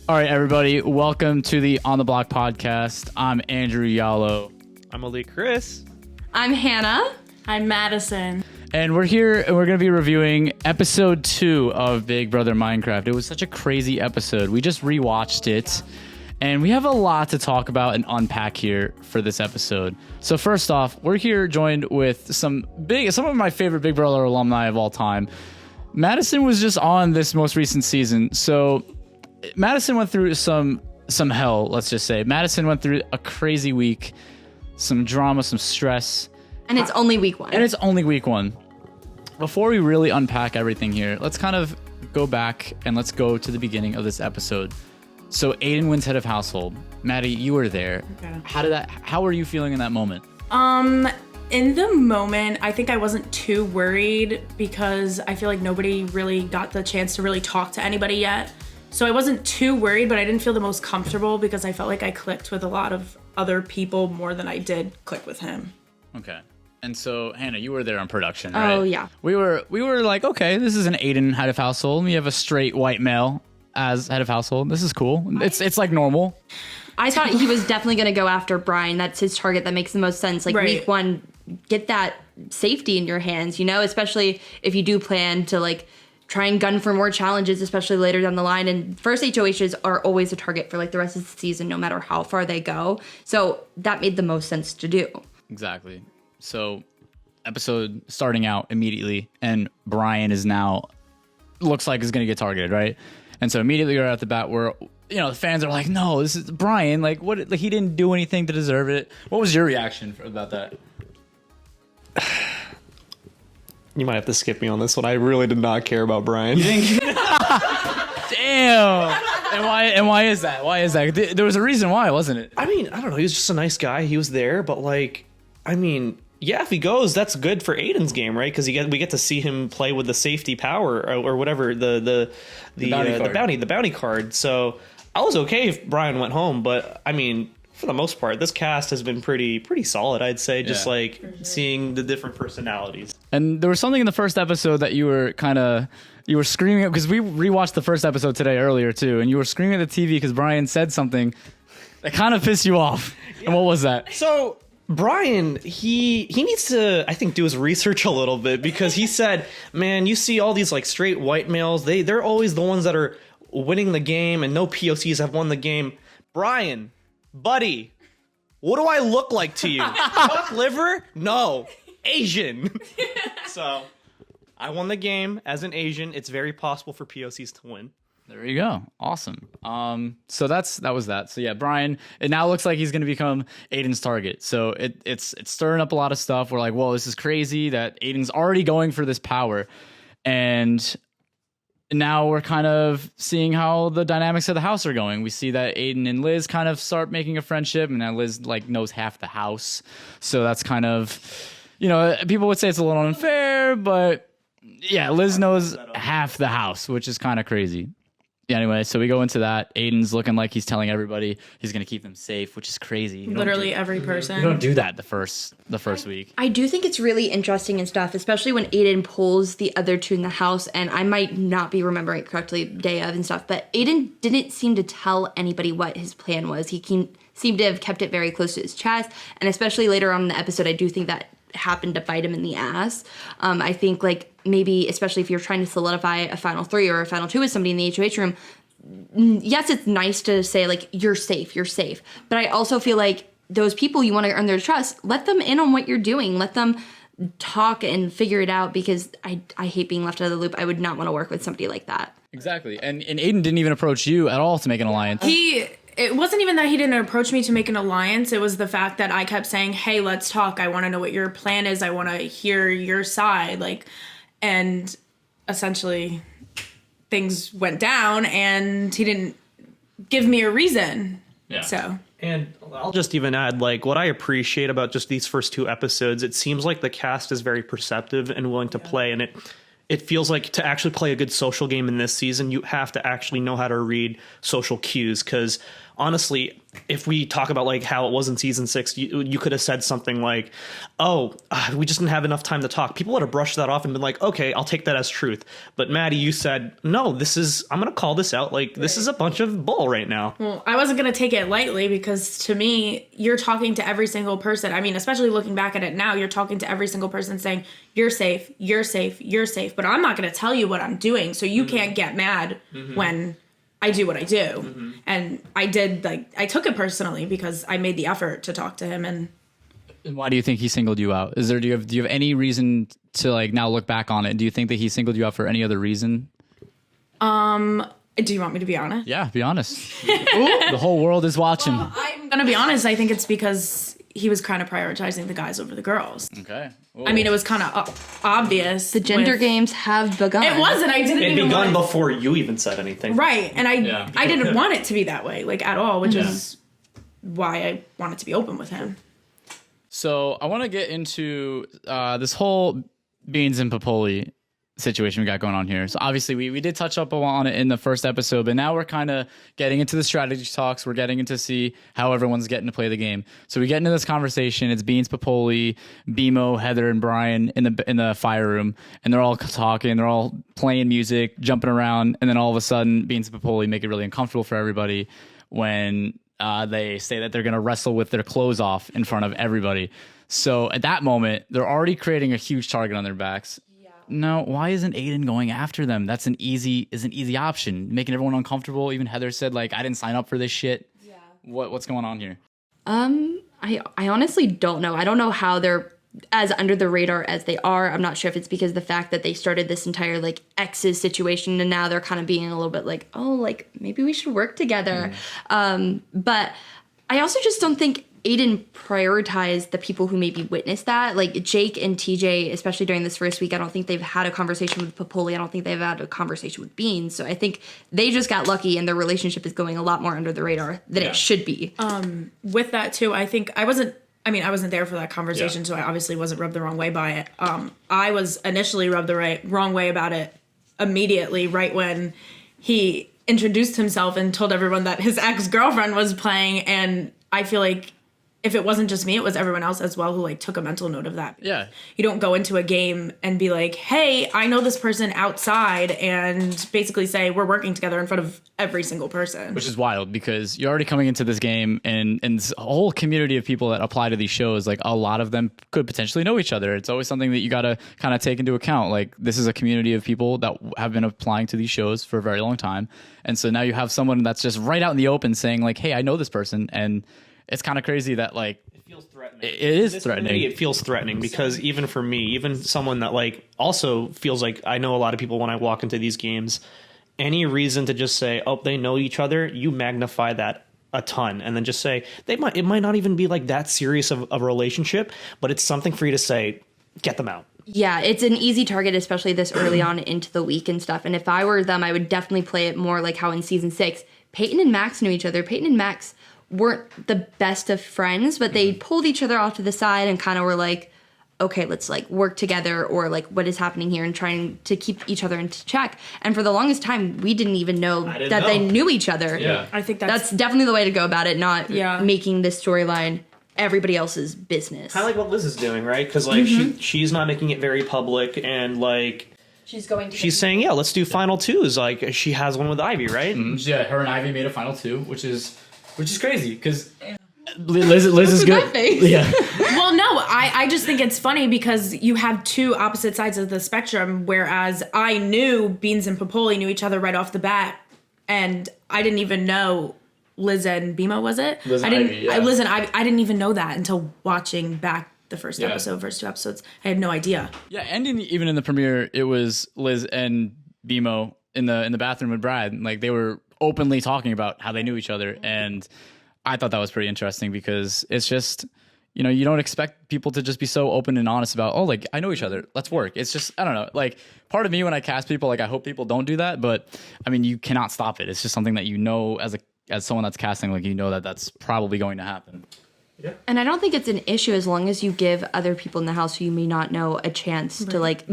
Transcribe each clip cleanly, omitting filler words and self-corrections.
All right, everybody, welcome to the On the Block podcast. I'm Andrew Yalo. I'm Ali Chris. I'm Hannah. I'm Madison. And we're here and we're going to be reviewing episode 2 of Big Brother Minecraft. It was such a crazy episode. We just rewatched it and we have a lot to talk about and unpack here for this episode. So first off, we're here joined with some of my favorite Big Brother alumni of all time. Madison was just on this most recent season. So Madison went through some hell, let's just say. Madison went through a crazy week, some drama, some stress. And it's only week one. Before we really unpack everything here, let's kind of go back and let's go to the beginning of this episode. So Aiden wins head of household. Maddie, you were there. Okay. How were you feeling in that moment? In the moment, I think I wasn't too worried because I feel like nobody really got the chance to really talk to anybody yet. So I wasn't too worried, but I didn't feel the most comfortable because I felt like I clicked with a lot of other people more than I did click with him. Okay. And so, Hannah, you were there on production, right? Oh, yeah. We were like, okay, this is an Aiden head of household. We have a straight white male as head of household. This is cool. It's like normal. I thought he was definitely going to go after Brian. That's his target. That makes the most sense. Like, Right. week one, get that safety in your hands, especially if you do plan to, like, try and gun for more challenges, especially later down the line. And first HOHs are always a target for, like, the rest of the season, no matter how far they go. So that made the most sense to do. Exactly. So, episode starting out immediately, and Brian is now looks like is going to get targeted, right? And so immediately right at the bat, the fans are like, "No, this is Brian. Like, what? Like, he didn't do anything to deserve it." What was your reaction about that? You might have to skip me on this one. I really did not care about Brian. Damn. And why is that? Why is that? There was a reason why, wasn't it? I mean, I don't know. He was just a nice guy. He was there, but yeah, if he goes, that's good for Aiden's game, right? Because we get to see him play with the safety power or whatever the bounty card. So I was okay if Brian went home, but I mean, for the most part, this cast has been pretty solid, I'd say. Just seeing the different personalities. And there was something in the first episode that you were screaming because we rewatched the first episode today earlier too, and you were screaming at the TV because Brian said something that kind of pissed you off. Yeah. And what was that? So Brian, he needs to, I think, do his research a little bit because he said, man, you see all these like straight white males, they're always the ones that are winning the game and no POCs have won the game. Brian, buddy, what do I look like to you? Chopped liver? No. Asian. So I won the game as an Asian. It's very possible for POCs to win. There you go. Awesome. So that was that. So yeah, Brian, it now looks like he's going to become Aiden's target. So it's stirring up a lot of stuff. We're like, whoa, this is crazy that Aiden's already going for this power. And now we're kind of seeing how the dynamics of the house are going. We see that Aiden and Liz kind of start making a friendship, and now Liz like knows half the house. So that's kind of, people would say it's a little unfair, but yeah, Liz knows half the house, which is kind of crazy. Yeah, anyway, so we go into that. Aiden's looking like he's telling everybody he's going to keep them safe, which is crazy. Literally every person. You don't do that the first week. I do think it's really interesting and stuff, especially when Aiden pulls the other two in the house, and I might not be remembering it correctly day of and stuff, but Aiden didn't seem to tell anybody what his plan was. He seemed to have kept it very close to his chest, and especially later on in the episode, I do think that happened to bite him in the ass. I think maybe, especially if you're trying to solidify a final 3 or a final 2 with somebody in the HOH room, yes, it's nice to say you're safe. But I also feel like those people you want to earn their trust, let them in on what you're doing. Let them talk and figure it out because I hate being left out of the loop. I would not want to work with somebody like that. Exactly. And Aiden didn't even approach you at all to make an alliance. It wasn't even that he didn't approach me to make an alliance. It was the fact that I kept saying, hey, let's talk. I want to know what your plan is. I want to hear your side. And essentially things went down and he didn't give me a reason. Yeah. So. And I'll just even add, what I appreciate about just these first 2 episodes, it seems like the cast is very perceptive and willing to play. And it feels like to actually play a good social game in this season, you have to actually know how to read social cues. Because honestly, if we talk about like how it was in season 6, you could have said something like, oh, we just didn't have enough time to talk. People would have brushed that off and been like, okay, I'll take that as truth. But Maddie, you said, no, I'm going to call this out. Like, this is a bunch of bull right now. Well, I wasn't going to take it lightly because to me, you're talking to every single person. I mean, especially looking back at it now, you're talking to every single person saying, you're safe, you're safe, you're safe. But I'm not going to tell you what I'm doing. So you can't get mad when I do what I do. And I took it personally because I made the effort to talk to him. And why do you think he singled you out? Do you have any reason to like now look back on it? Do you think that he singled you out for any other reason? Do you want me to be honest? Yeah, be honest. The whole world is watching. Well, I'm going to be honest. I think it's because he was kind of prioritizing the guys over the girls. Okay. Ooh. I mean, it was kind of obvious. The gender games have begun. It wasn't. I didn't It even begun want before you even said anything. Right. And I didn't want it to be that way, like at all, which is why I wanted to be open with him. So I want to get into this whole Beans and Popoli situation we got going on here. So obviously we did touch up on it in the first episode, but now we're kind of getting into the strategy talks. We're getting into see how everyone's getting to play the game. So we get into this conversation. It's Beans, Popoli, Bimo, Heather, and Brian in the fire room, and they're all talking. They're all playing music, jumping around, and then all of a sudden, Beans and Popoli make it really uncomfortable for everybody when they say that they're going to wrestle with their clothes off in front of everybody. So at that moment, they're already creating a huge target on their backs. No, why isn't Aiden going after them? That's an easy option, making everyone uncomfortable. Even Heather said, like, I didn't sign up for this shit. Yeah. What's going on here? I honestly don't know. I don't know how they're as under the radar as they are. I'm not sure if it's because of the fact that they started this entire like Exes situation and now they're kind of being a little bit like, oh, like maybe we should work together. But I also just don't think Aiden prioritized the people who maybe witnessed that. Like Jake and TJ, especially during this first week, I don't think they've had a conversation with Popoli. I don't think they've had a conversation with Beans. So I think they just got lucky and their relationship is going a lot more under the radar than it should be. With that too, I think I wasn't there for that conversation, so I obviously wasn't rubbed the wrong way by it. I was initially rubbed the wrong way about it immediately, right when he introduced himself and told everyone that his ex-girlfriend was playing, and I feel like if it wasn't just me, it was everyone else as well who like took a mental note of that. Yeah. You don't go into a game and be like, hey, I know this person outside, and basically say we're working together in front of every single person. Which is wild because you're already coming into this game and this whole community of people that apply to these shows, like a lot of them could potentially know each other. It's always something that you got to kind of take into account. Like this is a community of people that have been applying to these shows for a very long time. And so now you have someone that's just right out in the open saying like, hey, I know this person. And it's kind of crazy that like it feels threatening. It is threatening. It feels threatening because even for me, even someone that like also feels like I know a lot of people when I walk into these games, any reason to just say, oh, they know each other, you magnify that a ton and then just say it might not even be like that serious of a relationship, but it's something for you to say, get them out. Yeah, it's an easy target, especially this early on into the week and stuff. And if I were them, I would definitely play it more like how in season 6, Peyton and Max knew each other. Peyton and Max weren't the best of friends, but they pulled each other off to the side and kind of were like, okay, let's like work together, or like what is happening here, and trying to keep each other in check. And for the longest time, we didn't even know they knew each other. Yeah. I think that's definitely the way to go about it, not making this storyline everybody else's business. Kind of like what Liz is doing, right? Because like she's not making it very public, and like she's saying, yeah, let's do final twos. Like she has one with Ivy, right? Yeah, her and Ivy made a final two, which is crazy because Liz is good. Yeah. Well, no, I just think it's funny because you have two opposite sides of the spectrum, whereas I knew Beans and Popoli knew each other right off the bat, and I didn't even know Liz and Bimo, was it? Liz and Ivy, yeah. Liz and Ivy, I didn't even know that until watching back the first two episodes. I had no idea. Yeah, and even in the premiere, it was Liz and Bimo in the bathroom with Brad. Like they were openly talking about how they knew each other, and I thought that was pretty interesting because it's just, you know, you don't expect people to just be so open and honest about, oh, like I know each other, let's work. It's just, I don't know, like part of me when I cast people, like I hope people don't do that, but I mean you cannot stop it. It's just something that you know as someone that's casting, like you know that that's probably going to happen. Yeah. And I don't think it's an issue as long as you give other people in the house who you may not know a chance to like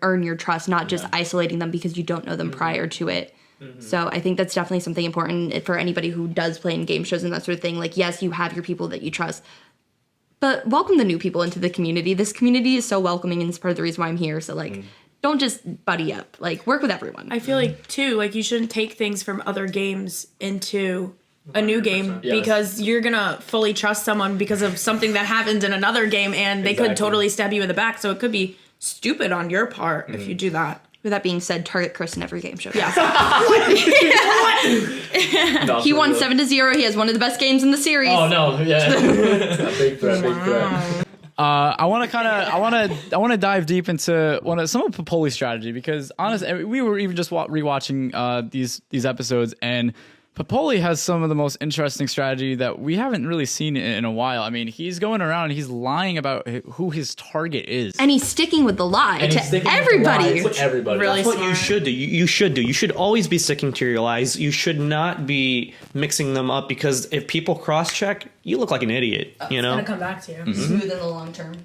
earn your trust, not just isolating them because you don't know them prior to it. So I think that's definitely something important for anybody who does play in game shows and that sort of thing. Like, yes, you have your people that you trust, but welcome the new people into the community. This community is so welcoming, and it's part of the reason why I'm here. So, like, don't just buddy up. Like, work with everyone. I feel like, too, like, you shouldn't take things from other games into a new game because you're going to fully trust someone because of something that happened in another game, and they could totally stab you in the back. So it could be stupid on your part if you do that. With that being said, target Chris in every game show. Yeah. He won 7-0. He has one of the best games in the series. Oh no, yeah. A big threat, big threat. I want to dive deep into some of Popoli's strategy, because honestly, we were even just rewatching these episodes, and Popoli has some of the most interesting strategy that we haven't really seen in a while. I mean, he's going around and he's lying about who his target is. And he's sticking with the lie to everybody. Really That's what smart. you should do. You should do. You should always be sticking to your lies. You should not be mixing them up, because if people cross-check, you look like an idiot, you know? It's gonna come back to you. Smooth in the long term.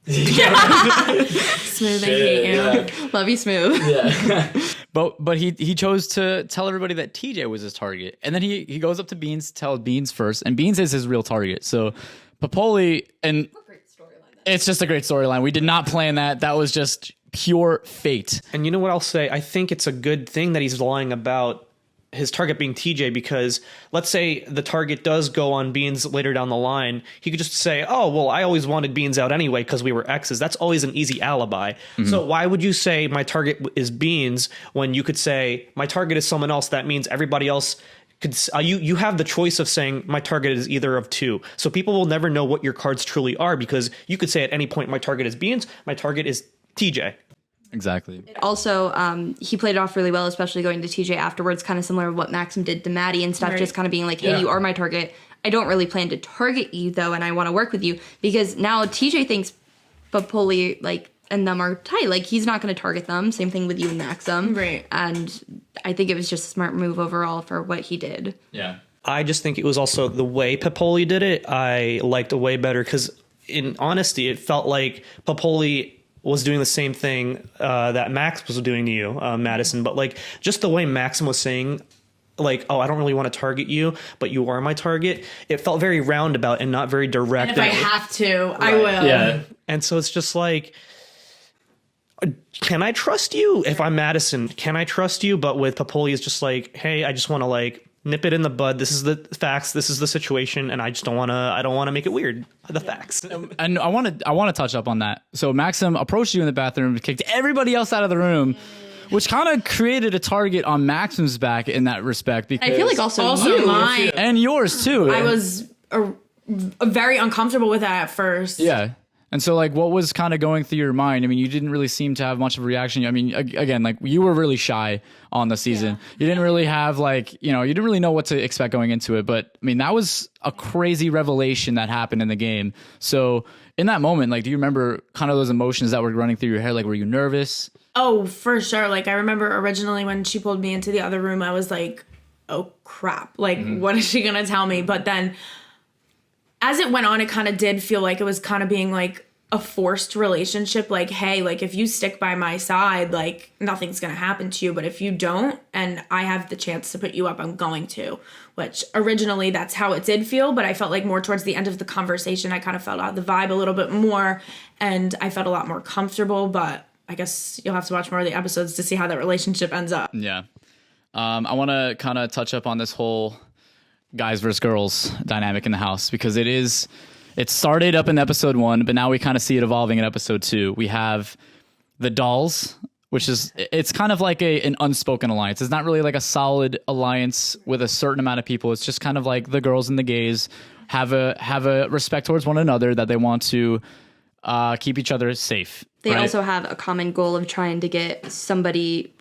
Smooth, I hate you. Yeah. Love you, Smooth. Yeah. But he chose to tell everybody that TJ was his target. And then he goes up to Beans, tells Beans first, and Beans is his real target. So Popoli, and it's just a great storyline. We did not plan that. That was just pure fate. And you know what I'll say? I think it's a good thing that he's lying about his target being TJ, because let's say the target does go on Beans later down the line. He could just say, oh, well, I always wanted Beans out anyway because we were exes. That's always an easy alibi. So why would you say my target is Beans when you could say my target is someone else? That means everybody else could, you have the choice of saying my target is either of two. So people will never know what your cards truly are, because you could say at any point my target is Beans, my target is TJ. Exactly. Also, he played it off really well, especially going to TJ afterwards, kind of similar to what Maxim did to Maddie and stuff, Right. just kind of being like, hey, you are my target. I don't really plan to target you, though, and I want to work with you, because now TJ thinks Popoli, like, and them are tight. Like, he's not going to target them. Same thing with you and Maxim. Right. And I think it was just a smart move overall for what he did. Yeah. I just think it was also the way Popoli did it. I liked way better, because in honesty, it felt like Popoli was doing the same thing that Max was doing to you, Madison. But like just the way Maxim was saying, like, oh, I don't really want to target you, but you are my target. It felt very roundabout and not very direct. And if I have to, I will. Yeah. And so it's just like, can I trust you? If I'm Madison, can I trust you? But with Popoli, it's just like, hey, I just want to like nip it in the bud. This is the facts. This is the situation, and I just don't want to. I don't want to make it weird. The facts. And I want to touch up on that. So Maxim approached you in the bathroom, kicked everybody else out of the room, which kind of created a target on Maxim's back in that respect. Because I feel like also you. mine. and yours too. I was very uncomfortable with that at first. Yeah. And so, like, what was kind of going through your mind? I mean, you didn't really seem to have much of a reaction. I mean, again, like, you were really shy on the season. Yeah. You didn't really have, like, you know, you didn't really know what to expect going into it. But, I mean, that was a crazy revelation that happened in the game. So, in that moment, like, do you remember kind of those emotions that were running through your head? Like, were you nervous? Oh, for sure. Like, I remember originally when she pulled me into the other room, I was like, oh, crap. Like, what is she going to tell me? But then as it went on, it kind of did feel like it was kind of being like a forced relationship. Like, hey, like if you stick by my side, like nothing's going to happen to you. But if you don't, and I have the chance to put you up, I'm going to, which originally that's how it did feel. But I felt like more towards the end of the conversation, I kind of felt out the vibe a little bit more and I felt a lot more comfortable. But I guess you'll have to watch more of the episodes to see how that relationship ends up. Yeah. I want to kind of touch up on this whole guys versus girls dynamic in the house, because it started up in episode 1, but now we kind of see it evolving in episode 2. We have the dolls, which is, it's kind of like an unspoken alliance. It's not really like a solid alliance with a certain amount of people. It's just kind of like the girls and the gays have a respect towards one another, that they want to keep each other safe. They right? also have a common goal of trying to get somebody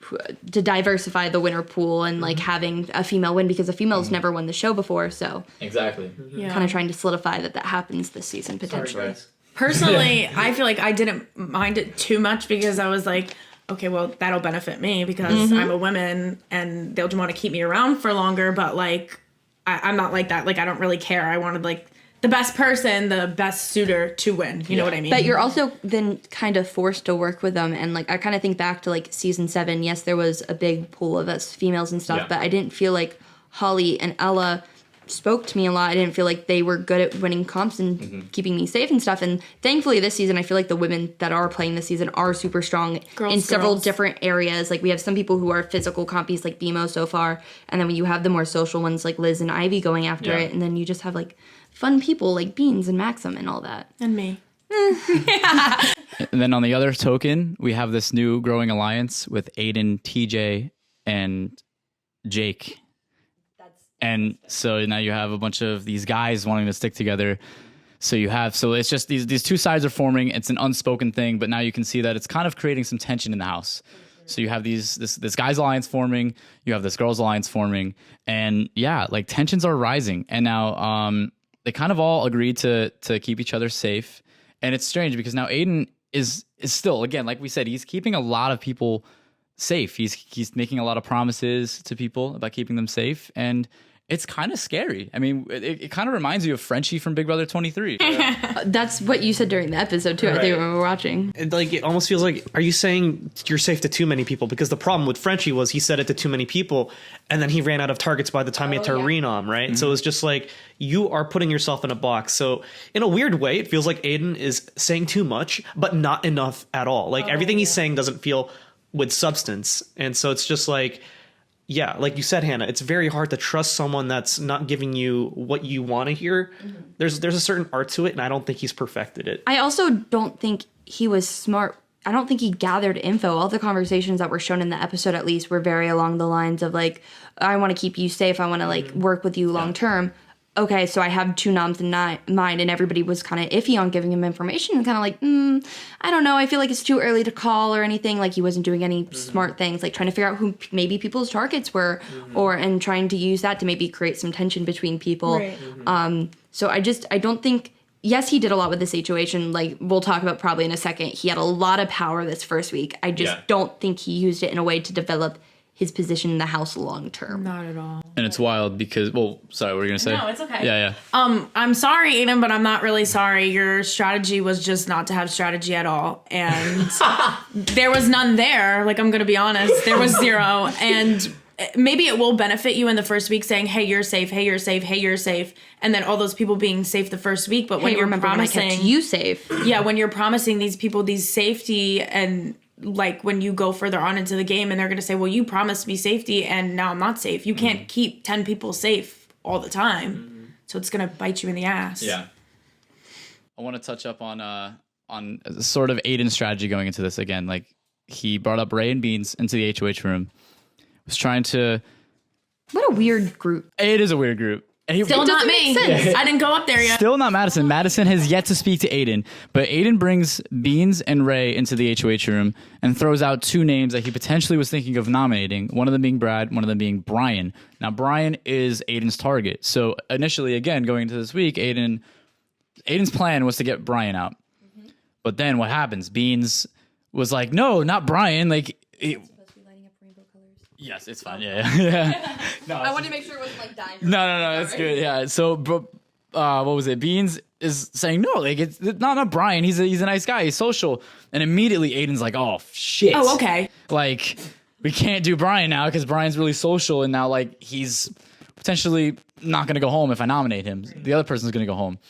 to diversify the winner pool and like having a female win, because a female's never won the show before. So Exactly. Yeah. kind of trying to solidify that happens this season potentially. Personally, I feel like I didn't mind it too much because I was like, okay, well, that'll benefit me because I'm a woman and they'll want to keep me around for longer. But like, I'm not like that. Like, I don't really care. I wanted like the best person, the best suitor to win. You know what I mean? But you're also then kind of forced to work with them. And like, I kind of think back to like season 7. Yes, there was a big pool of us females and stuff, but I didn't feel like Holly and Ella spoke to me a lot. I didn't feel like they were good at winning comps and keeping me safe and stuff. And thankfully this season, I feel like the women that are playing this season are super strong in several different areas. Like we have some people who are physical compies like BMO so far. And then you have the more social ones like Liz and Ivy going after it. And then you just have like fun people like Beans and Maxim and all that. And me. And then on the other token, we have this new growing alliance with Aiden, TJ, and Jake. And so now you have a bunch of these guys wanting to stick together. So it's just these two sides are forming. It's an unspoken thing, but now you can see that it's kind of creating some tension in the house. So you have this guys alliance forming, you have this girls alliance forming, and like tensions are rising. And now they kind of all agreed to keep each other safe. And it's strange because now Aiden is still, again, like we said, he's keeping a lot of people safe. He's making a lot of promises to people about keeping them safe, and it's kind of scary. I mean, it kind of reminds you of Frenchie from Big Brother 23. That's what you said during the episode too. I think when we were watching. It almost feels like, are you saying you're safe to too many people? Because the problem with Frenchie was he said it to too many people, and then he ran out of targets by the time he had to Renom, right? Mm-hmm. So it's just like, you are putting yourself in a box. So in a weird way, it feels like Aiden is saying too much, but not enough at all. Like everything he's saying doesn't feel with substance. And so it's just like, yeah, like you said, Hannah, it's very hard to trust someone that's not giving you what you want to hear. Mm-hmm. There's a certain art to it, and I don't think he's perfected it. I also don't think he was smart. I don't think he gathered info. All the conversations that were shown in the episode, at least, were very along the lines of like, I want to keep you safe. I want to like work with you long term. Okay, so I have 2 noms in mind, and everybody was kind of iffy on giving him information and kind of like, I don't know, I feel like it's too early to call or anything. Like he wasn't doing any smart things, like trying to figure out who maybe people's targets were, and trying to use that to maybe create some tension between people. Right. So I don't think, yes, he did a lot with the situation. Like we'll talk about probably in a second. He had a lot of power this first week. I just don't think he used it in a way to develop his position in the house long term. Not at all. And it's wild because, sorry, what were you going to say? No, it's okay. Yeah. I'm sorry, Aiden, but I'm not really sorry. Your strategy was just not to have strategy at all. And there was none there. Like, I'm going to be honest. There was 0. And maybe it will benefit you in the first week saying, hey, you're safe, hey, you're safe, hey, you're safe. And then all those people being safe the first week. But when you're promising... when I kept you safe. Yeah, when you're promising these people these safety and... like when you go further on into the game and they're going to say, well, you promised me safety and now I'm not safe. You can't keep 10 people safe all the time. So it's going to bite you in the ass. Yeah. I want to touch up on sort of Aiden's strategy going into this again. Like he brought up Ray and Beans into the HOH room. Was trying to... What a weird group. It is a weird group. Still not me. I didn't go up there yet. Still not Madison. Madison has yet to speak to Aiden, but Aiden brings Beans and Ray into the HOH room and throws out 2 names that he potentially was thinking of nominating, one of them being Brad, one of them being Brian. Now, Brian is Aiden's target. So initially, again, going into this week, Aiden's plan was to get Brian out. Mm-hmm. But then what happens? Beans was like, no, not Brian. Like... Yes, it's fine. Yeah. No, I wanted to make sure it wasn't like dying. No, it's good. Yeah. So, what was it? Beans is saying no, like it's not Brian. He's a nice guy. He's social. And immediately Aiden's like, oh shit. Oh, okay. Like we can't do Brian now because Brian's really social, and now like he's potentially not going to go home if I nominate him. The other person's going to go home.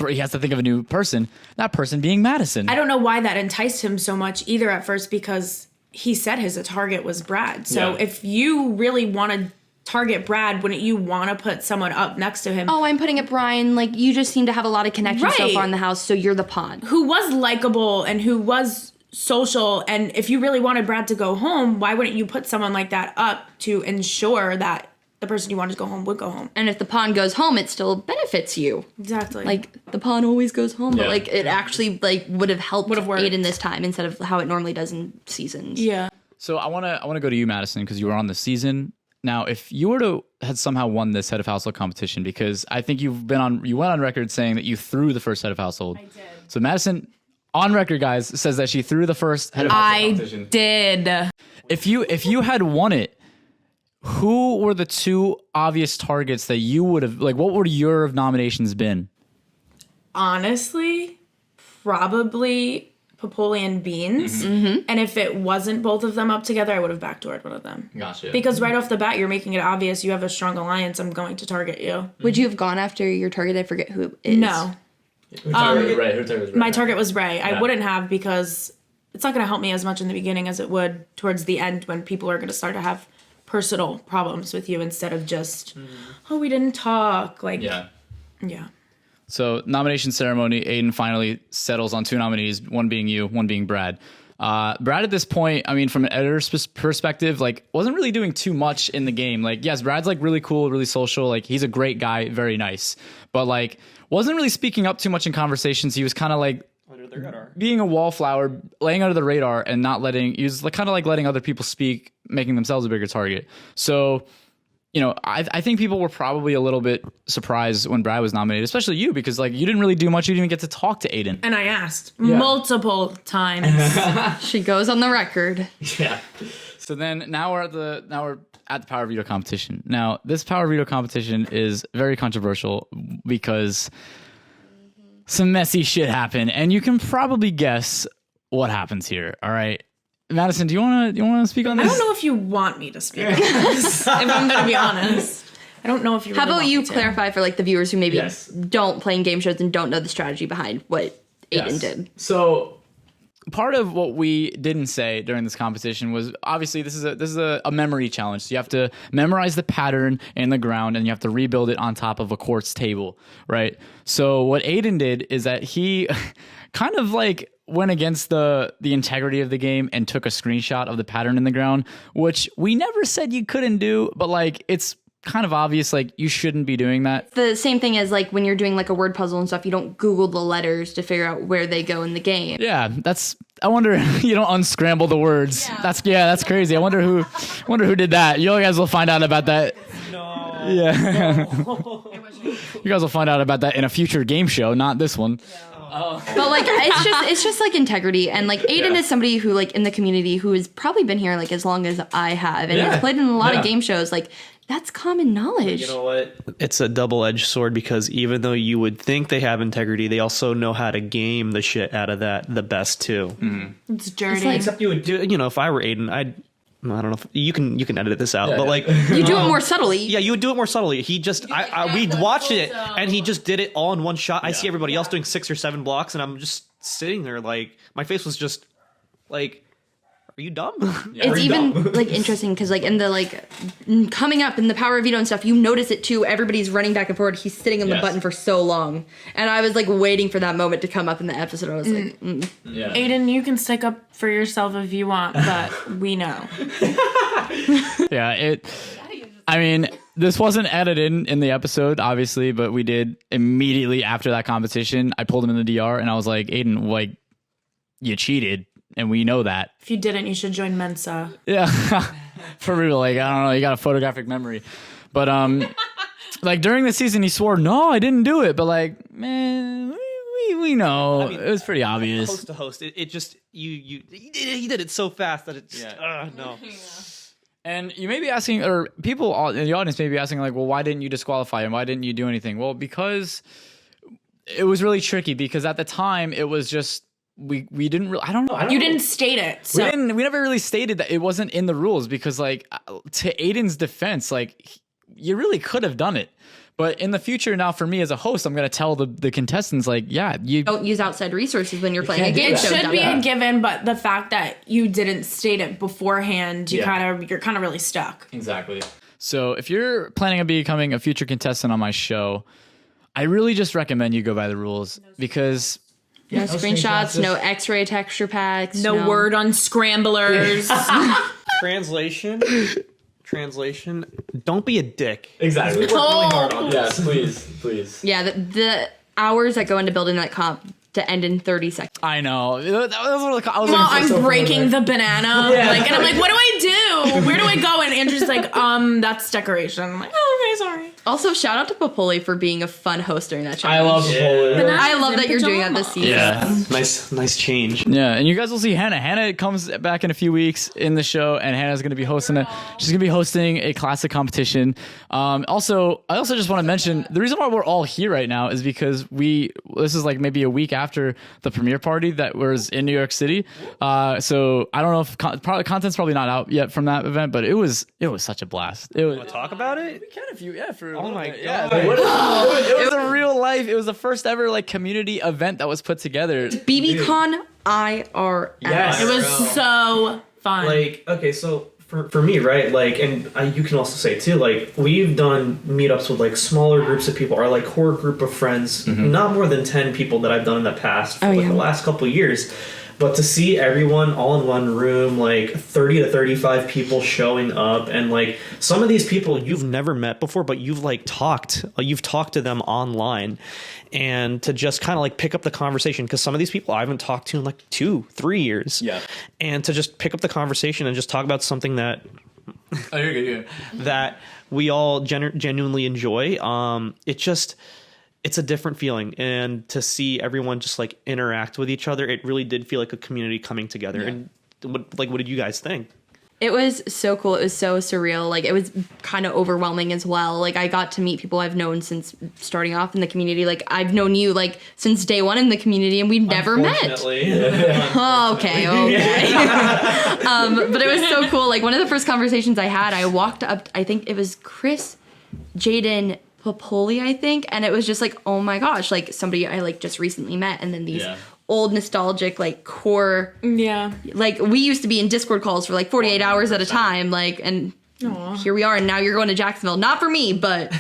He has to think of a new person. That person being Madison. I don't know why that enticed him so much either at first because he said his target was Brad. So if you really want to target Brad, wouldn't you want to put someone up next to him? Oh, I'm putting it Brian. Like, you just seem to have a lot of connections so far in the house, so you're the pawn. Who was likable and who was social. And if you really wanted Brad to go home, why wouldn't you put someone like that up to ensure that the person you wanted to go home would go home? And if the pawn goes home, it still benefits you. Exactly. Like, the pawn always goes home, but like it actually like would have helped Aiden this time instead of how it normally does in seasons. Yeah. So I wanna go to you, Madison, because you were on the season. Now, if you were to had somehow won this head of household competition, because I think you went on record saying that you threw the first head of household. I did. So Madison, on record, guys, says that she threw the first head of household competition. I did. If you had won it, who were the two obvious targets that you would have, like, what would your nominations been? Honestly, probably Popoli and Beans. And if it wasn't both of them up together, I would have backdoored one of them. Gotcha. Because right off the bat, you're making it obvious you have a strong alliance. I'm going to target you. Would you have gone after your target? I forget who it is. No. Who targeted Ray? My target was Ray. I wouldn't have, because it's not going to help me as much in the beginning as it would towards the end, when people are going to start to have personal problems with you instead of just, oh, we didn't talk. Like, yeah. So nomination ceremony, Aiden finally settles on two nominees, one being you, one being Brad. Brad at this point, I mean, from an editor's perspective, like, wasn't really doing too much in the game. Like, yes, Brad's like really cool, really social. Like, he's a great guy, very nice. But like, wasn't really speaking up too much in conversations. He was kind of like Under the radar. being a wallflower, laying under the radar and not letting, he was like, kind of like letting other people speak, making themselves a bigger target. So, you know, I think people were probably a little bit surprised when Brad was nominated, especially you, because like you didn't really do much. You didn't even get to talk to Aiden. And I asked multiple times. She goes on the record. Yeah. So then now we're at the Power Veto competition. Now this Power Veto competition is very controversial because some messy shit happened, and you can probably guess what happens here. All right. Madison, do you want to speak on this? I don't know if you want me to speak on this, if I'm going to be honest. I don't know if you really How about want you me to. clarify for like the viewers who maybe Yes. don't play in game shows and don't know the strategy behind what Aiden did? So part of what we didn't say during this competition was obviously this is a memory challenge. So you have to memorize the pattern in the ground and you have to rebuild it on top of a quartz table, right? So what Aiden did is that he kind of like went against the integrity of the game and took a screenshot of the pattern in the ground, which we never said you couldn't do, but like it's kind of obvious, like you shouldn't be doing that. The same thing as like when you're doing like a word puzzle and stuff, you don't Google the letters to figure out where they go in the game. Yeah, I wonder you don't unscramble the words. Yeah. That's crazy. I wonder who did that. You guys will find out about that. No. Yeah. You guys will find out about that in a future game show, not this one. But like it's just like integrity, and like Aiden is somebody who like in the community who has probably been here like as long as I have, and he's played in a lot of game shows. Like that's common knowledge. You know what? It's a double-edged sword, because even though you would think they have integrity, they also know how to game the shit out of that the best too. It's dirty. It's like- Except you would do, you know, if I were Aiden, I don't know if you can edit this out, but like You do it more subtly. yeah, you would do it more subtly. He just we watched it and he just did it all in one shot. I see everybody else doing 6 or 7 blocks, and I'm just sitting there like my face was just like, are you dumb? It's even like interesting because like in the like coming up in the Power of Veto and stuff, you notice it too. Everybody's running back and forward. He's sitting on the button for so long, and I was like waiting for that moment to come up in the episode. I was like, Aiden, you can stick up for yourself if you want, but we know. Yeah, I mean, this wasn't edited in the episode, obviously, but we did immediately after that competition. I pulled him in the DR and I was like, Aiden, like, you cheated, and we know that. If you didn't, you should join Mensa. Yeah, for real. Like, I don't know, you got a photographic memory, but like during the season, he swore, "No, I didn't do it." But like, man, we know. I mean, it was pretty obvious. Host to host, it just he did it so fast that it's no. And you may be asking, or people in the audience may be asking, like, well, why didn't you disqualify him? Why didn't you do anything? Well, because it was really tricky. Because at the time, it was just. We didn't really, I don't know. You didn't state it. So. We never really stated that it wasn't in the rules, because like to Aiden's defense, like you really could have done it. But in the future now, for me as a host, I'm going to tell the contestants, like, yeah, you don't use outside resources when you're playing a game It show. should be a given, but the fact that you didn't state it beforehand, you're kind of really stuck. Exactly. So if you're planning on becoming a future contestant on my show, I really just recommend you go by the rules, because No screenshots, no X-ray texture packs, No word on scramblers. Translation. Don't be a dick. exactly. Yes, please. Yeah, the hours that go into building that comp to end in 30 seconds. I know. That was what I was Well, looking for I'm breaking the banana. And I'm like, what do I do? where do I go? And Andrew's like, that's decoration. I'm like, oh, okay, sorry. Also, shout out to Popoli for being a fun host during that show. I love Popoli. I love that you're doing that this season. Yeah. Nice change. Yeah, and you guys will see Hannah. Hannah comes back in a few weeks in the show, and Hannah's going to be hosting she's going to be hosting a classic competition. I also just want to mention the reason why we're all here right now is because this is like maybe a week after the premiere party that was in New York City. So I don't know if content's probably not out yet from that event, but it was such a blast. It was Talk about it? we can if you for Oh my god. yeah. It was a real life. It was the first ever like community event that was put together. BBCon IRS. Yes. It was so fun. Like, okay, so for me, right, like, and you can also say too, like, we've done meetups with like smaller groups of people, our like core group of friends, not more than 10 people that I've done in the past for the last couple of years. But to see everyone all in one room, like 30 to 35 people showing up, and like some of these people you've never met before, but you've talked to them online, and to just kind of like pick up the conversation, because some of these people I haven't talked to in like 2-3 years. Yeah. And to just pick up the conversation and just talk about something that you're good. that we all genuinely enjoy. It's a different feeling, and to see everyone just like interact with each other, it really did feel like a community coming together. Yeah. And what did you guys think? It was so cool. It was so surreal. Like, it was kind of overwhelming as well. Like, I got to meet people I've known since starting off in the community. Like, I've known you like since day one in the community, and we've never met. Oh, okay. But it was so cool. Like, one of the first conversations I had, I walked up, I think it was Chris, Jaden, Popoli, I think, and it was just like, oh my gosh, like somebody I like just recently met, and then these old nostalgic like core, like we used to be in Discord calls for like 48 hours at a time, like, and here we are, and now you're going to Jacksonville. Not for me, but